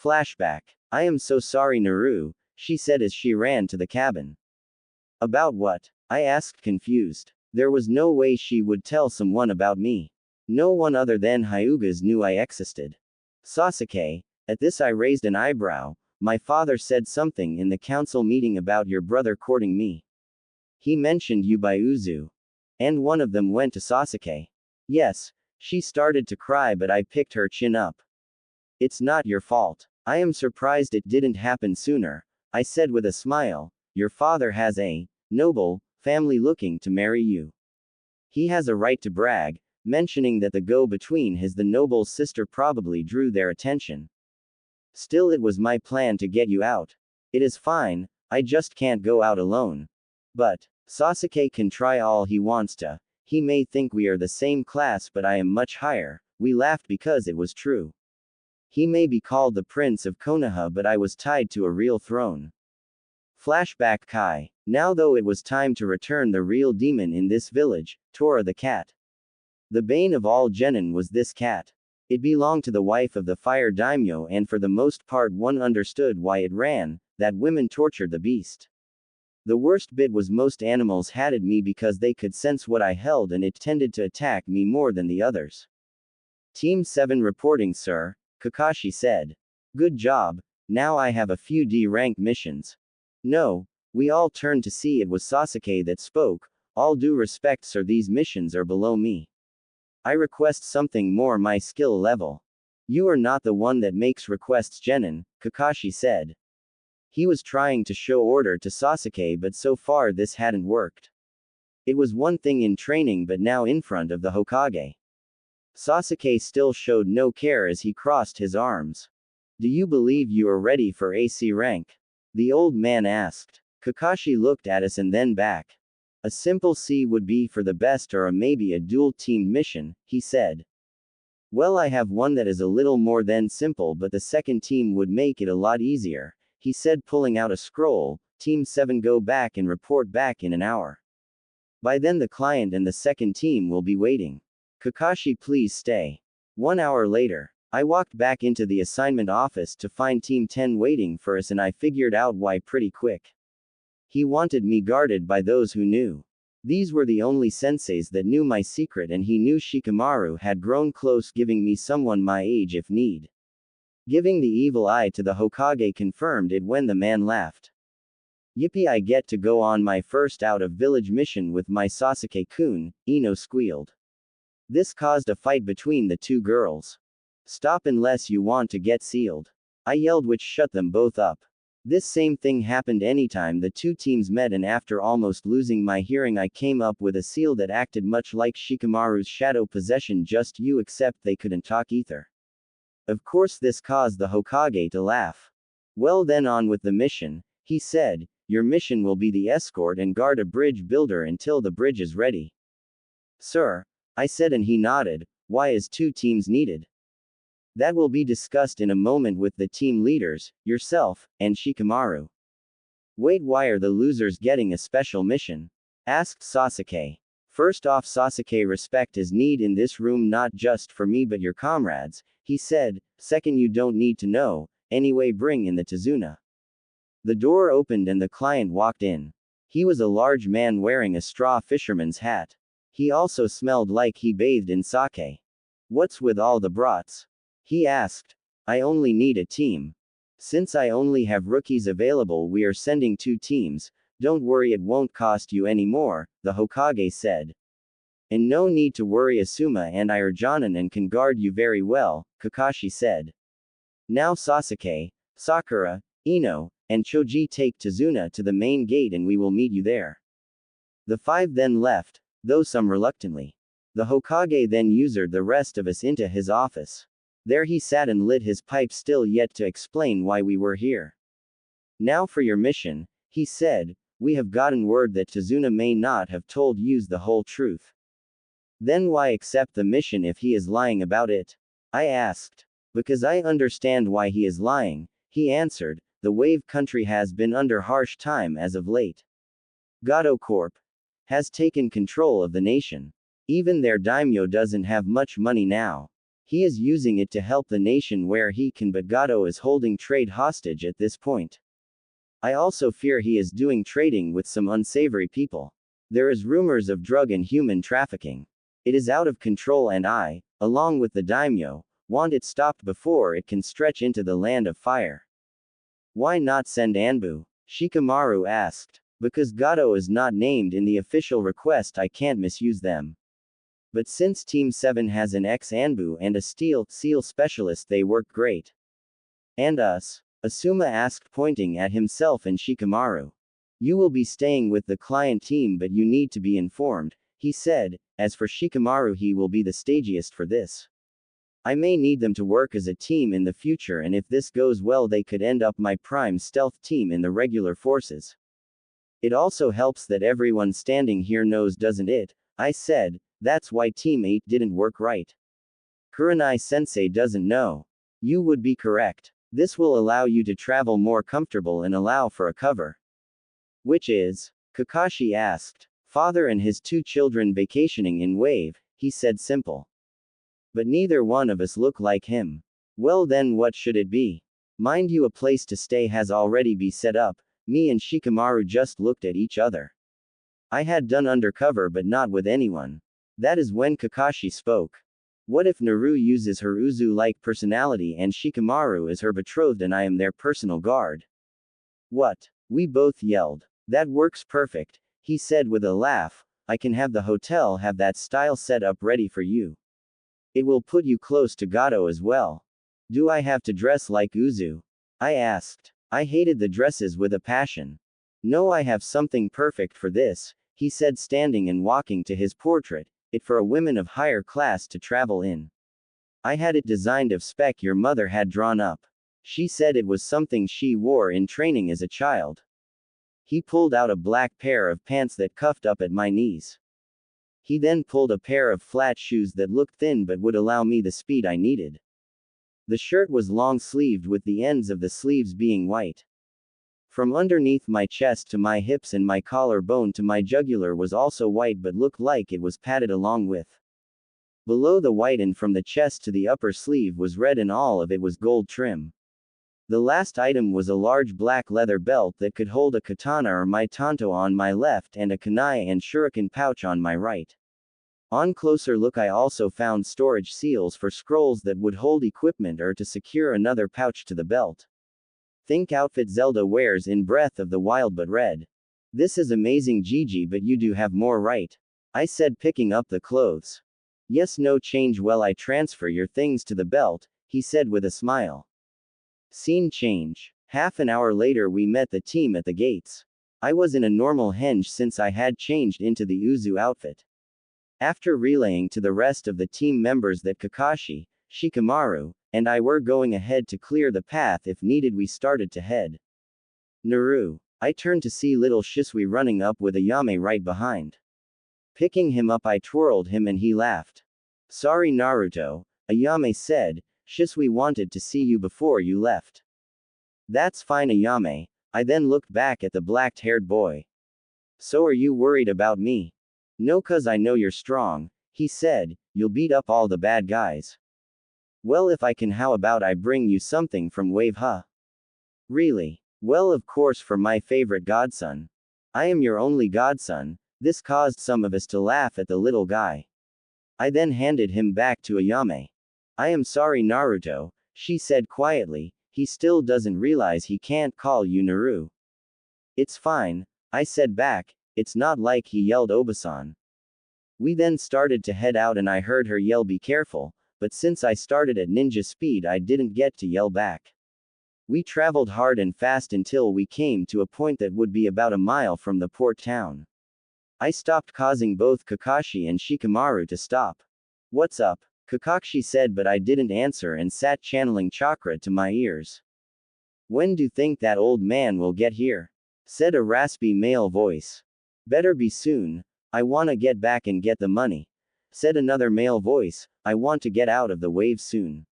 Flashback. I am so sorry Naru, she said as she ran to the cabin. About what? I asked confused. There was no way she would tell someone about me. No one other than Hyugas knew I existed. Sasuke. At this I raised an eyebrow. My father said something in the council meeting about your brother courting me. He mentioned you by Uzu. And one of them went to Sasuke. Yes. She started to cry, but I picked her chin up. It's not your fault. I am surprised it didn't happen sooner, I said with a smile. Your father has a noble family looking to marry you. He has a right to brag, mentioning that the go-between his the noble's sister probably drew their attention. Still, it was my plan to get you out. It is fine, I just can't go out alone. But Sasuke can try all he wants to. He may think we are the same class, but I am much higher. We laughed because it was true. He may be called the Prince of Konoha, but I was tied to a real throne. Flashback Kai. Now though it was time to return the real demon in this village, Tora the cat. The bane of all genin was this cat. It belonged to the wife of the fire daimyo, and for the most part one understood why it ran, that women tortured the beast. The worst bit was most animals hated me because they could sense what I held and it tended to attack me more than the others. Team 7 reporting, sir, Kakashi said. Good job, now I have a few D-rank missions. No, we all turned to see it was Sasuke that spoke. All due respect, sir, these missions are below me. I request something more my skill level. You are not the one that makes requests, genin, Kakashi said. He was trying to show order to Sasuke, but so far this hadn't worked. It was one thing in training but now in front of the Hokage. Sasuke still showed no care as he crossed his arms. Do you believe you are ready for AC rank? The old man asked. Kakashi looked at us and then back. A simple C would be for the best or maybe a dual-teamed mission, he said. Well, I have one that is a little more than simple, but the second team would make it a lot easier, he said, pulling out a scroll. Team 7 go back and report back in an hour. By then the client and the second team will be waiting. Kakashi, please stay. 1 hour later, I walked back into the assignment office to find Team 10 waiting for us, and I figured out why pretty quick. He wanted me guarded by those who knew. These were the only senseis that knew my secret, and he knew Shikamaru had grown close, giving me someone my age if need. Giving the evil eye to the Hokage confirmed it when the man laughed. Yippee, I get to go on my first out-of-village mission with my Sasuke-kun, Ino squealed. This caused a fight between the two girls. Stop unless you want to get sealed, I yelled, which shut them both up. This same thing happened anytime the two teams met, and after almost losing my hearing I came up with a seal that acted much like Shikamaru's shadow possession, just you except they couldn't talk either. Of course this caused the Hokage to laugh. Well then, on with the mission, he said. Your mission will be the escort and guard a bridge builder until the bridge is ready. Sir, I said, and he nodded. Why is 2 teams needed? That will be discussed in a moment with the team leaders, yourself, and Shikamaru. Wait, why are the losers getting a special mission? Asked Sasuke. First off, Sasuke, respect is need in this room, not just for me but your comrades, he said. Second, you don't need to know, anyway, bring in the Tazuna. The door opened and the client walked in. He was a large man wearing a straw fisherman's hat. He also smelled like he bathed in sake. What's with all the brats? He asked. I only need a team. Since I only have rookies available, we are sending 2 teams. Don't worry, it won't cost you any more, the Hokage said. And no need to worry, Asuma and I are Jonin and can guard you very well, Kakashi said. Now Sasuke, Sakura, Ino, and Choji take Tazuna to the main gate and we will meet you there. The 5 then left, though some reluctantly. The Hokage then ushered the rest of us into his office. There he sat and lit his pipe, still yet to explain why we were here. Now for your mission, he said. We have gotten word that Tazuna may not have told you the whole truth. Then why accept the mission if he is lying about it? I asked. Because I understand why he is lying, he answered. The Wave Country has been under harsh time as of late. Gato Corp has taken control of the nation. Even their daimyo doesn't have much money now. He is using it to help the nation where he can, but Gato is holding trade hostage at this point. I also fear he is doing trading with some unsavory people. There is rumors of drug and human trafficking. It is out of control and I, along with the daimyo, want it stopped before it can stretch into the land of fire. Why not send Anbu? Shikamaru asked. Because Gato is not named in the official request, I can't misuse them. But since Team 7 has an ex-Anbu and a seal specialist, they work great. And us? Asuma asked, pointing at himself and Shikamaru. You will be staying with the client team, but you need to be informed, he said. As for Shikamaru, he will be the stagiest for this. I may need them to work as a team in the future, and if this goes well they could end up my prime stealth team in the regular forces. It also helps that everyone standing here knows, doesn't it? I said. That's why Team 8 didn't work right. Kurenai-sensei doesn't know. You would be correct. This will allow you to travel more comfortable and allow for a cover. Which is? Kakashi asked. Father and his 2 children vacationing in Wave, he said, simple. But neither one of us look like him. Well then, what should it be? Mind you, a place to stay has already been set up. Me and Shikamaru just looked at each other. I had done undercover but not with anyone. That is when Kakashi spoke. What if Naru uses her Uzu-like personality and Shikamaru is her betrothed and I am their personal guard? What? We both yelled. That works perfect, he said with a laugh. I can have the hotel have that style set up ready for you. It will put you close to Gato as well. Do I have to dress like Uzu? I asked. I hated the dresses with a passion. No, I have something perfect for this, he said, standing and walking to his portrait, it for a woman of higher class to travel in. I had it designed of spec your mother had drawn up. She said it was something she wore in training as a child. He pulled out a black pair of pants that cuffed up at my knees. He then pulled a pair of flat shoes that looked thin but would allow me the speed I needed. The shirt was long-sleeved with the ends of the sleeves being white. From underneath my chest to my hips and my collarbone to my jugular was also white but looked like it was padded along with. Below the white and from the chest to the upper sleeve was red and all of it was gold trim. The last item was a large black leather belt that could hold a katana or my tanto on my left and a kunai and shuriken pouch on my right. On closer look I also found storage seals for scrolls that would hold equipment or to secure another pouch to the belt. Think outfit Zelda wears in Breath of the Wild but red. This is amazing Gigi, but you do have more, right? I said, picking up the clothes. Yes, no change, well I transfer your things to the belt, he said with a smile. Scene change. Half an hour later we met the team at the gates. I was in a normal henge since I had changed into the Uzu outfit. After relaying to the rest of the team members that Kakashi, Shikamaru, and I were going ahead to clear the path if needed, we started to head. Naru. I turned to see little Shisui running up with Ayame right behind. Picking him up I twirled him and he laughed. Sorry Naruto, Ayame said, Shisui wanted to see you before you left. That's fine Ayame. I then looked back at the black-haired boy. So are you worried about me? No, cause I know you're strong, he said, you'll beat up all the bad guys. Well if I can, how about I bring you something from Wave huh? Really? Well of course, for my favorite godson. I am your only godson. This caused some of us to laugh at the little guy. I then handed him back to Ayame. I am sorry Naruto, she said quietly, he still doesn't realize he can't call you Naru. It's fine, I said back, it's not like he yelled Obasan. We then started to head out and I heard her yell be careful, but since I started at ninja speed I didn't get to yell back. We traveled hard and fast until we came to a point that would be about a mile from the port town. I stopped, causing both Kakashi and Shikamaru to stop. What's up? Kakashi said, but I didn't answer and sat channeling chakra to my ears. When do you think that old man will get here? Said a raspy male voice. Better be soon. I wanna get back and get the money. Said another male voice, I want to get out of the wave soon.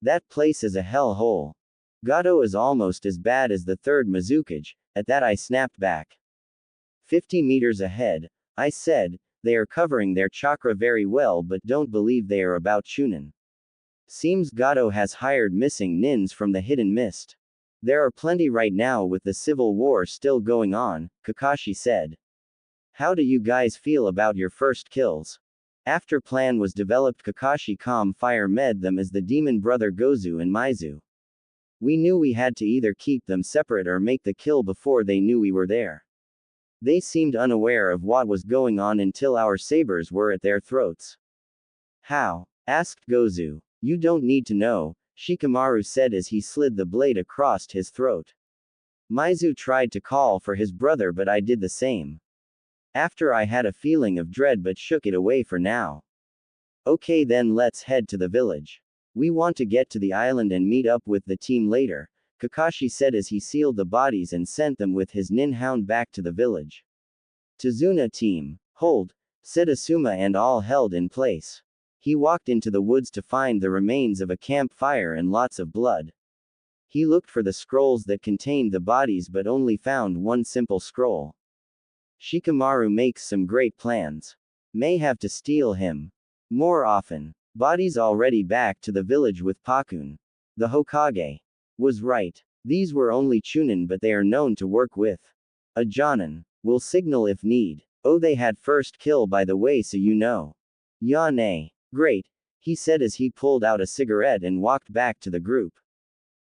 That place is a hell hole. Gato is almost as bad as the third Mizukage. At that I snapped back. 50 meters ahead, I said, they are covering their chakra very well but don't believe they are about Chunin. Seems Gato has hired missing nins from the hidden mist. There are plenty right now with the civil war still going on, Kakashi said. How do you guys feel about your first kills? After plan was developed, Kakashi calm fire med them as the demon brother Gozu and Mizu. We knew we had to either keep them separate or make the kill before they knew we were there. They seemed unaware of what was going on until our sabers were at their throats. How? Asked Gozu. You don't need to know, Shikamaru said as he slid the blade across his throat. Mizu tried to call for his brother but I did the same. After I had a feeling of dread but shook it away for now. Okay then let's head to the village. We want to get to the island and meet up with the team later, Kakashi said as he sealed the bodies and sent them with his nin hound back to the village. Tazuna team, hold, said Asuma and all held in place. He walked into the woods to find the remains of a campfire and lots of blood. He looked for the scrolls that contained the bodies but only found one simple scroll. Shikamaru makes some great plans. May have to steal him more often. Bodies already back to the village with Pakun. The Hokage was right. These were only Chunin but they are known to work with a Jonin. Will signal if need. Oh, they had first kill by the way, so you know. Ya nay. Great, he said as he pulled out a cigarette and walked back to the group.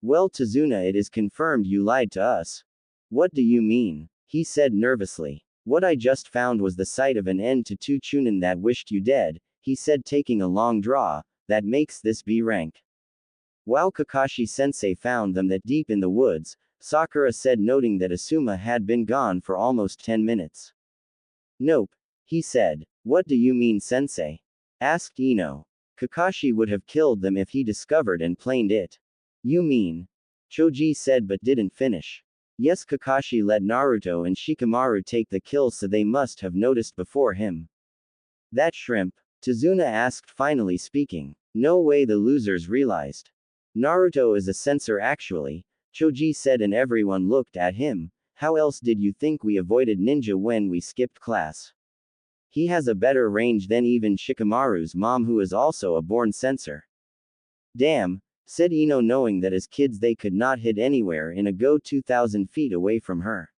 Well Tazuna, it is confirmed you lied to us. What do you mean? He said nervously. What I just found was the sight of an end to two Chunin that wished you dead, he said taking a long draw, that makes this B rank. Wow, Kakashi-sensei found them that deep in the woods, Sakura said, noting that Asuma had been gone for almost 10 minutes. Nope, he said. What do you mean, sensei? Asked Ino. Kakashi would have killed them if he discovered and planed it. You mean? Choji said but didn't finish. Yes, Kakashi let Naruto and Shikamaru take the kill, so they must have noticed before him. That shrimp? Tazuna asked, finally speaking. No way the losers realized. Naruto is a censor actually, Choji said, and everyone looked at him. How else did you think we avoided ninja when we skipped class? He has a better range than even Shikamaru's mom, who is also a born censor. Damn, said Ino, knowing that as kids they could not hit anywhere in a go 2,000 feet away from her.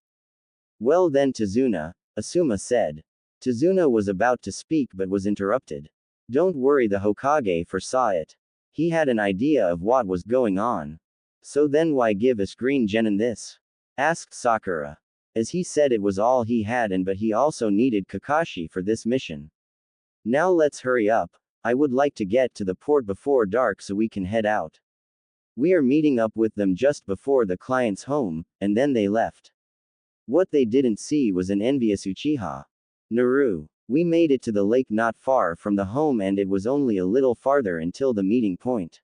Well then, Tazuna, Asuma said. Tazuna was about to speak but was interrupted. Don't worry, the Hokage foresaw it. He had an idea of what was going on. So then why give us green genin this? Asked Sakura. As he said, it was all he had, but he also needed Kakashi for this mission. Now let's hurry up. I would like to get to the port before dark so we can head out. We are meeting up with them just before the client's home, and then they left. What they didn't see was an envious Uchiha. Naru. We made it to the lake not far from the home, and it was only a little farther until the meeting point.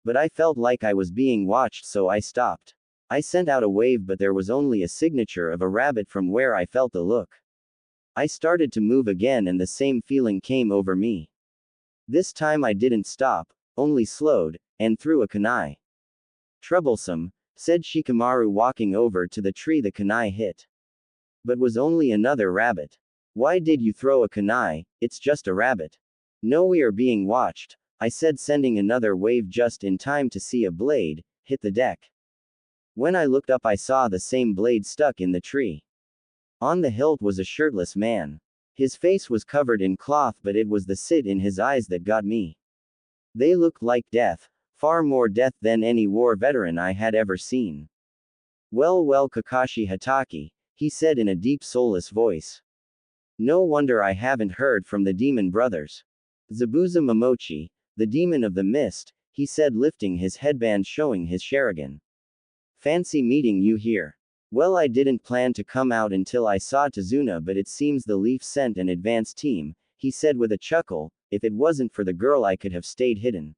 But I felt like I was being watched, so I stopped. I sent out a wave, but there was only a signature of a rabbit from where I felt the look. I started to move again, and the same feeling came over me. This time I didn't stop, only slowed, and threw a kunai. Troublesome, said Shikamaru, walking over to the tree the kunai hit. But was only another rabbit. Why did you throw a kunai? It's just a rabbit. No, we are being watched, I said, sending another wave just in time to see a blade hit the deck. When I looked up, I saw the same blade stuck in the tree. On the hilt was a shirtless man. His face was covered in cloth, but it was the sit in his eyes that got me. They looked like death, far more death than any war veteran I had ever seen. Well, Kakashi Hatake, he said in a deep, soulless voice. No wonder I haven't heard from the demon brothers. Zabuza Momochi, the demon of the mist, he said, lifting his headband showing his Sharingan. Fancy meeting you here. Well, I didn't plan to come out until I saw Tazuna, but it seems the Leaf sent an advance team, he said with a chuckle. If it wasn't for the girl I could have stayed hidden.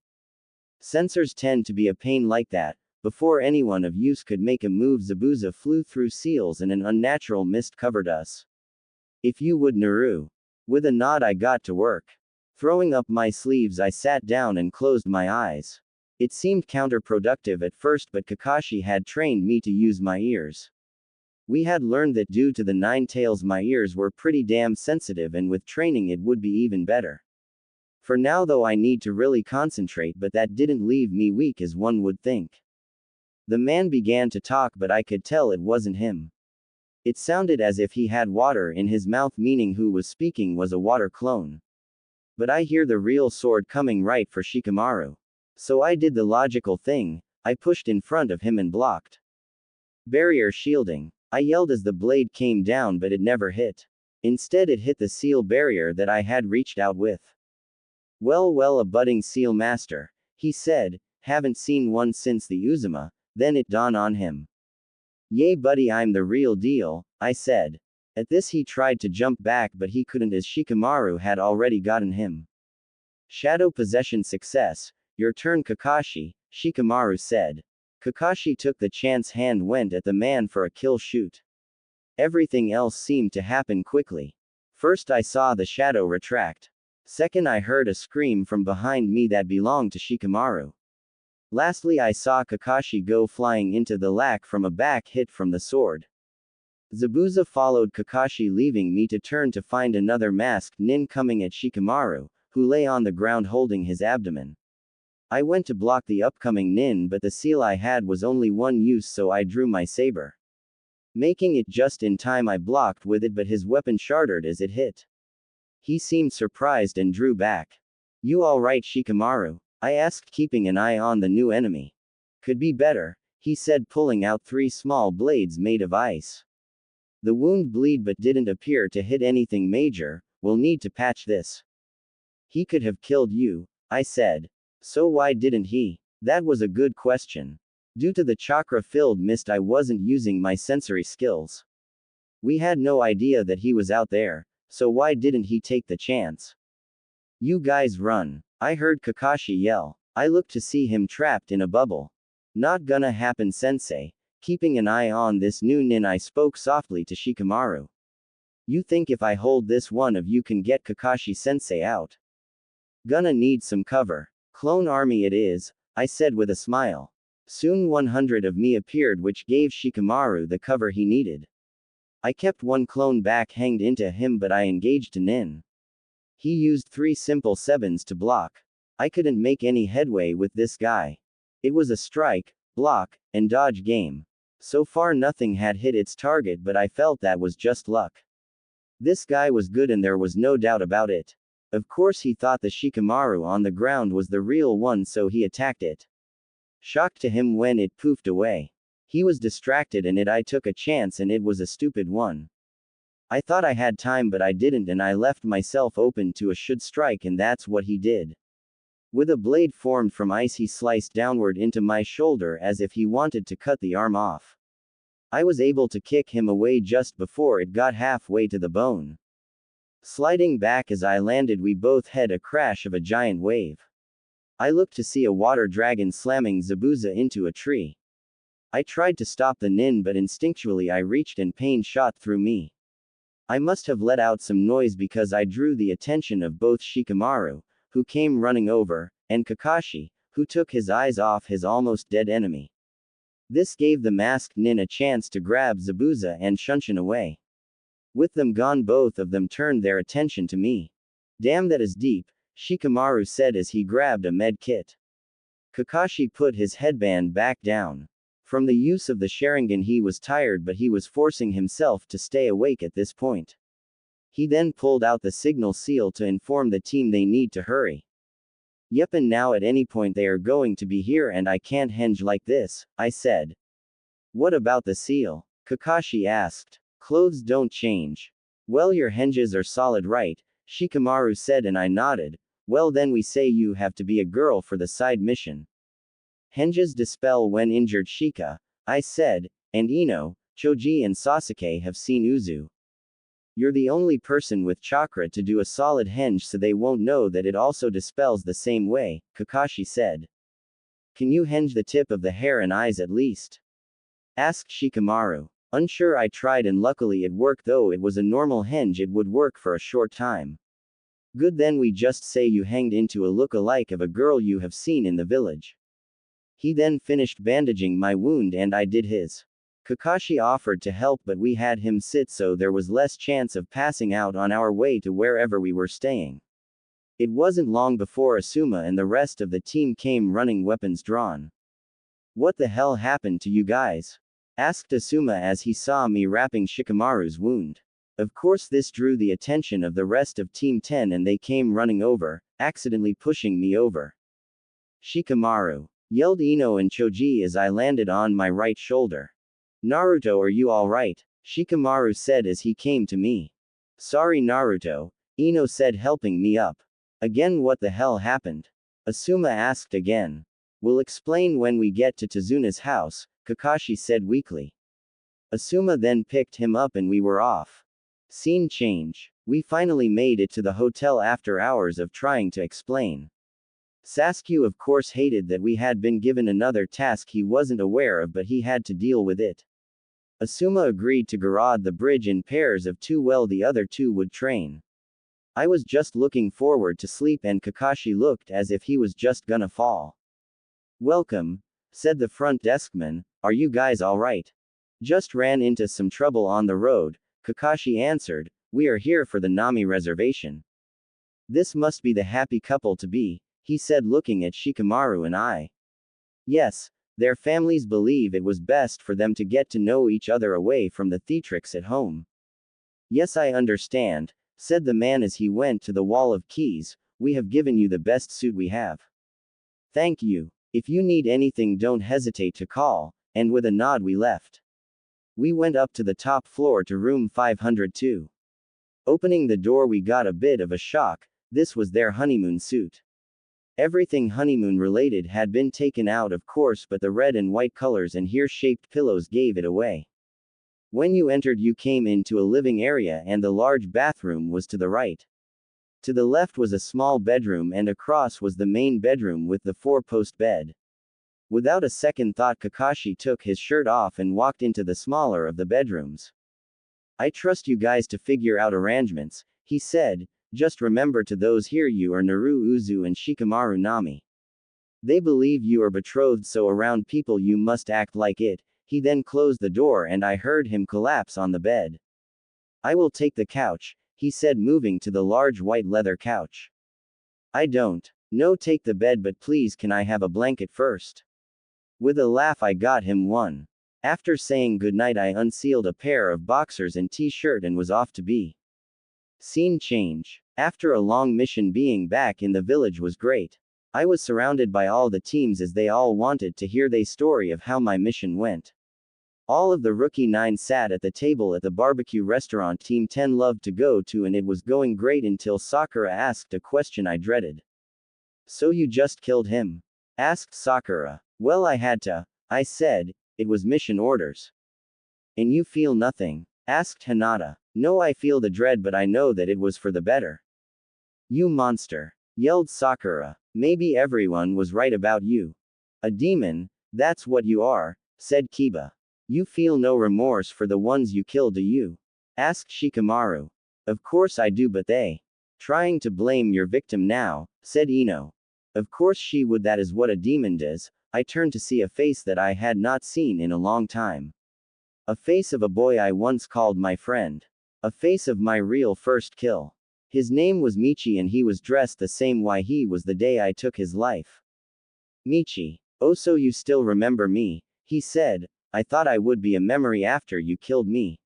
Censors tend to be a pain like that. Before anyone of use could make a move, Zabuza flew through seals and an unnatural mist covered us. If you would, Naru. With a nod I got to work. Throwing up my sleeves, I sat down and closed my eyes. It seemed counterproductive at first, but Kakashi had trained me to use my ears. We had learned that due to the 9 tails my ears were pretty damn sensitive, and with training it would be even better. For now though I need to really concentrate, but that didn't leave me weak as one would think. The man began to talk, but I could tell it wasn't him. It sounded as if he had water in his mouth, meaning who was speaking was a water clone. But I hear the real sword coming right for Shikamaru. So I did the logical thing, I pushed in front of him and blocked. Barrier shielding. I yelled as the blade came down, but it never hit. Instead it hit the seal barrier that I had reached out with. Well, a budding seal master, he said, haven't seen one since the Uzumaki. Then it dawned on him. Yay buddy, I'm the real deal, I said. At this he tried to jump back, but he couldn't as Shikamaru had already gotten him. Shadow possession success. Your turn, Kakashi, Shikamaru said. Kakashi took the chance, hand went at the man for a kill shoot. Everything else seemed to happen quickly. First I saw the shadow retract. Second I heard a scream from behind me that belonged to Shikamaru. Lastly I saw Kakashi go flying into the lake from a back hit from the sword. Zabuza followed Kakashi, leaving me to turn to find another masked nin coming at Shikamaru, who lay on the ground holding his abdomen. I went to block the upcoming nin, but the seal I had was only one use, so I drew my saber. Making it just in time, I blocked with it, but his weapon shattered as it hit. He seemed surprised and drew back. You alright, Shikamaru? I asked, keeping an eye on the new enemy. Could be better, he said, pulling out 3 small blades made of ice. The wound bleed but didn't appear to hit anything major. We'll need to patch this. He could have killed you, I said. So why didn't he? That was a good question. Due to the chakra-filled mist I wasn't using my sensory skills. We had no idea that he was out there, so why didn't he take the chance? You guys run. I heard Kakashi yell. I looked to see him trapped in a bubble. Not gonna happen, sensei. Keeping an eye on this new nin, I spoke softly to Shikamaru. You think if I hold this, one of you can get Kakashi sensei out? Gonna need some cover. Clone army it is, I said with a smile. Soon 100 of me appeared, which gave Shikamaru the cover he needed. I kept one clone back hanged into him, but I engaged Nin. He used 3 simple 7s to block. I couldn't make any headway with this guy. It was a strike, block, and dodge game. So far nothing had hit its target, but I felt that was just luck. This guy was good and there was no doubt about it. Of course he thought the Shikamaru on the ground was the real one, so he attacked it. Shocked to him when it poofed away. He was distracted and I took a chance, and it was a stupid one. I thought I had time, but I didn't, and I left myself open to a should strike, and that's what he did. With a blade formed from ice, he sliced downward into my shoulder as if he wanted to cut the arm off. I was able to kick him away just before it got halfway to the bone. Sliding back as I landed, we both had a crash of a giant wave. I looked to see a water dragon slamming Zabuza into a tree. I tried to stop the nin, but instinctually I reached and pain shot through me. I must have let out some noise because I drew the attention of both Shikamaru, who came running over, and Kakashi, who took his eyes off his almost dead enemy. This gave the masked nin a chance to grab Zabuza and Shunshin away. With them gone, both of them turned their attention to me. Damn, that is deep, Shikamaru said as he grabbed a med kit. Kakashi put his headband back down. From the use of the Sharingan he was tired, but he was forcing himself to stay awake at this point. He then pulled out the signal seal to inform the team they need to hurry. Yep, and now at any point they are going to be here and I can't henge like this, I said. What about the seal? Kakashi asked. Clothes don't change. Well, your henges are solid, right? Shikamaru said, and I nodded. Well, then we say you have to be a girl for the side mission. Henges dispel when injured, Shika, I said, and Ino, Choji and Sasuke have seen Uzu. You're the only person with chakra to do a solid henge, so they won't know that it also dispels the same way, Kakashi said. Can you henge the tip of the hair and eyes at least? Asked Shikamaru. Unsure. I tried and luckily it worked, though it was a normal henge it would work for a short time. Good, then we just say you hanged into a look-alike of a girl you have seen in the village. He then finished bandaging my wound and I did his. Kakashi offered to help, but we had him sit so there was less chance of passing out on our way to wherever we were staying. It wasn't long before Asuma and the rest of the team came running, weapons drawn. What the hell happened to you guys? Asked Asuma as he saw me wrapping Shikamaru's wound. Of course this drew the attention of the rest of Team 10 and they came running over, accidentally pushing me over. Shikamaru! Yelled Ino and Choji as I landed on my right shoulder. Naruto, are you alright? Shikamaru said as he came to me. Sorry Naruto, Ino said, helping me up. Again, what the hell happened? Asuma asked again. We'll explain when we get to Tazuna's house, Kakashi said weakly. Asuma then picked him up and we were off. Scene change. We finally made it to the hotel after hours of trying to explain. Sasuke of course hated that we had been given another task he wasn't aware of, but he had to deal with it. Asuma agreed to garrote the bridge in pairs of 2 while the other 2 would train. I was just looking forward to sleep and Kakashi looked as if he was just gonna fall. Welcome, said the front deskman, are you guys alright? Just ran into some trouble on the road, Kakashi answered, we are here for the Nami reservation. This must be the happy couple to be, he said looking at Shikamaru and I. Yes, their families believe it was best for them to get to know each other away from the theatrics at home. Yes, I understand, said the man as he went to the wall of keys, we have given you the best suit we have. Thank you. If you need anything don't hesitate to call, and with a nod we left. We went up to the top floor to room 502. Opening the door we got a bit of a shock, this was their honeymoon suite. Everything honeymoon related had been taken out of course, but the red and white colors and hair-shaped pillows gave it away. When you entered, you came into a living area, and the large bathroom was to the right. To the left was a small bedroom, and across was the main bedroom with the four-post bed. Without a second thought, Kakashi took his shirt off and walked into the smaller of the bedrooms. I trust you guys to figure out arrangements, he said. Just remember, to those here, you are Naru Uzu and Shikamaru Nami. They believe you are betrothed, so around people you must act like it. He then closed the door and I heard him collapse on the bed. I will take the couch, he said, moving to the large white leather couch. I don't. No, take the bed, but please can I have a blanket first? With a laugh I got him one. After saying goodnight I unsealed a pair of boxers and t-shirt and was off to be. Scene change. After a long mission, being back in the village was great. I was surrounded by all the teams as they all wanted to hear the story of how my mission went. All of the Rookie 9 sat at the table at the barbecue restaurant Team 10 loved to go to, and it was going great until Sakura asked a question I dreaded. So you just killed him? Asked Sakura. Well, I had to, I said. It was mission orders. And you feel nothing? Asked Hinata. No, I feel the dread, but I know that it was for the better. You monster! Yelled Sakura. Maybe everyone was right about you. A demon, that's what you are, said Kiba. You feel no remorse for the ones you killed, do you? Asked Shikamaru. Of course I do, but they. Trying to blame your victim now, said Ino. Of course she would, that is what a demon does. I turned to see a face that I had not seen in a long time. A face of a boy I once called my friend. A face of my real first kill. His name was Michi and he was dressed the same way he was the day I took his life. Michi. Oh, so you still remember me, he said. I thought I would be a memory after you killed me.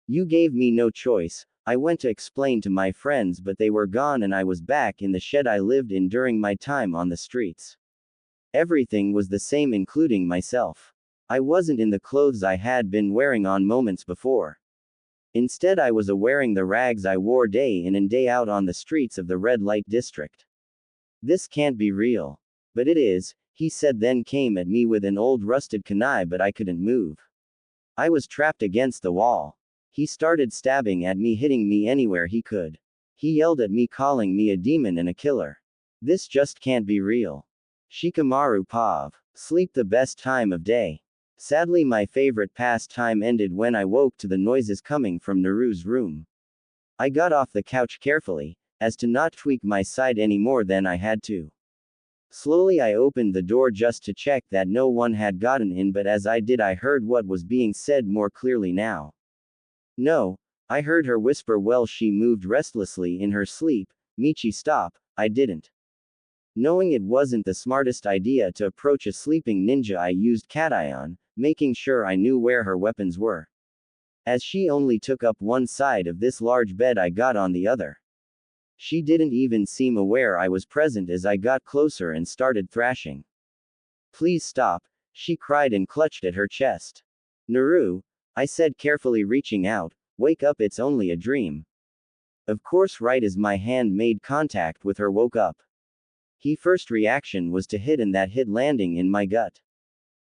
You gave me no choice. I went to explain to my friends, but they were gone and I was back in the shed I lived in during my time on the streets. Everything was the same, including myself. I wasn't in the clothes I had been wearing on moments before. Instead, I was wearing the rags I wore day in and day out on the streets of the red light district. This can't be real. But it is, he said, then came at me with an old rusted kunai, but I couldn't move. I was trapped against the wall. He started stabbing at me, hitting me anywhere he could. He yelled at me, calling me a demon and a killer. This just can't be real. Shikamaru Pav. Sleep the best time of day. Sadly, my favorite pastime ended when I woke to the noises coming from Naru's room. I got off the couch carefully, as to not tweak my side any more than I had to. Slowly I opened the door just to check that no one had gotten in, but as I did I heard what was being said more clearly now. No, I heard her whisper while she moved restlessly in her sleep, Michi, stop. I didn't. Knowing it wasn't the smartest idea to approach a sleeping ninja, I used cation, making sure I knew where her weapons were. As she only took up one side of this large bed, I got on the other. She didn't even seem aware I was present as I got closer and started thrashing. Please stop, she cried and clutched at her chest. Naru, I said carefully, reaching out, wake up, it's only a dream. Of course, right as my hand made contact with her, woke up. His first reaction was to hit, and that hit landing in my gut.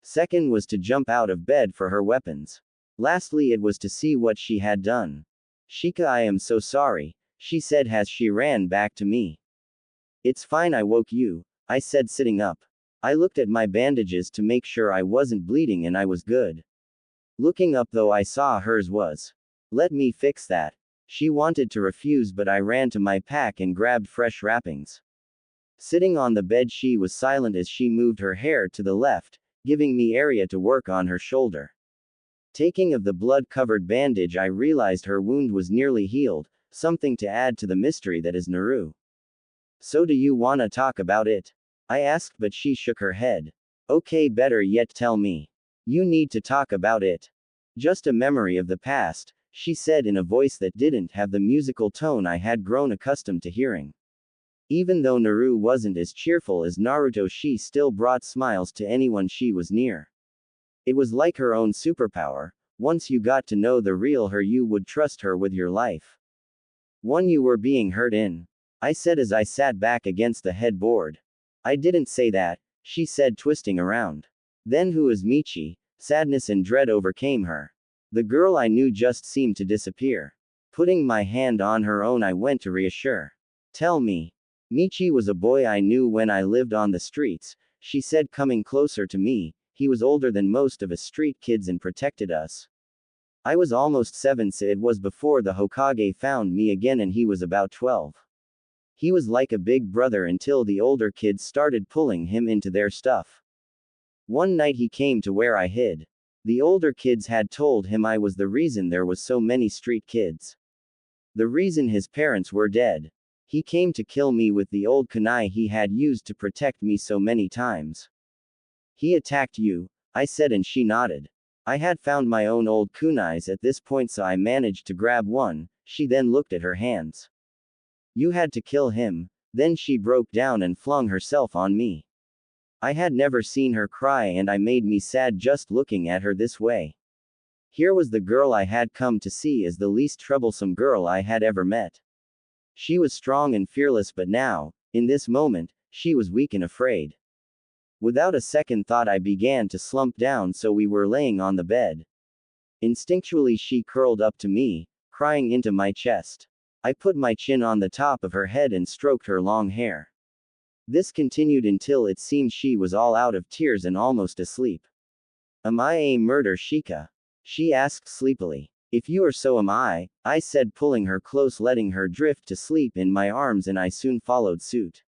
Second was to jump out of bed for her weapons. Lastly, it was to see what she had done. Shika, I am so sorry, she said as she ran back to me. It's fine, I woke you, I said, sitting up. I looked at my bandages to make sure I wasn't bleeding and I was good. Looking up though, I saw hers was. Let me fix that. She wanted to refuse, but I ran to my pack and grabbed fresh wrappings. Sitting on the bed, she was silent as she moved her hair to the left, giving me area to work on her shoulder. Taking of the blood-covered bandage, I realized her wound was nearly healed, something to add to the mystery that is Naru. So do you wanna talk about it? I asked, but she shook her head. Okay, better yet, tell me. You need to talk about it. Just a memory of the past, she said in a voice that didn't have the musical tone I had grown accustomed to hearing. Even though Naru wasn't as cheerful as Naruto, she still brought smiles to anyone she was near. It was like her own superpower. Once you got to know the real her, you would trust her with your life. One you were being hurt in, I said as I sat back against the headboard. I didn't say that, she said, twisting around. Then who is Michi? Sadness and dread overcame her. The girl I knew just seemed to disappear. Putting my hand on her own, I went to reassure. Tell me. Michi was a boy I knew when I lived on the streets, she said, coming closer to me. He was older than most of us street kids and protected us. I was almost 7, so it was before the Hokage found me again, and he was about 12. He was like a big brother until the older kids started pulling him into their stuff. One night he came to where I hid. The older kids had told him I was the reason there was so many street kids. The reason his parents were dead. He came to kill me with the old kunai he had used to protect me so many times. He attacked you, I said, and she nodded. I had found my own old kunais at this point, so I managed to grab one. She then looked at her hands. You had to kill him. Then she broke down and flung herself on me. I had never seen her cry, and I made me sad just looking at her this way. Here was the girl I had come to see as the least troublesome girl I had ever met. She was strong and fearless, but now, in this moment, she was weak and afraid. Without a second thought, I began to slump down, so we were laying on the bed. Instinctually, she curled up to me, crying into my chest. I put my chin on the top of her head and stroked her long hair. This continued until it seemed she was all out of tears and almost asleep. Am I a murder, Shika? She asked sleepily. If you are, so am I said, pulling her close, letting her drift to sleep in my arms, and I soon followed suit.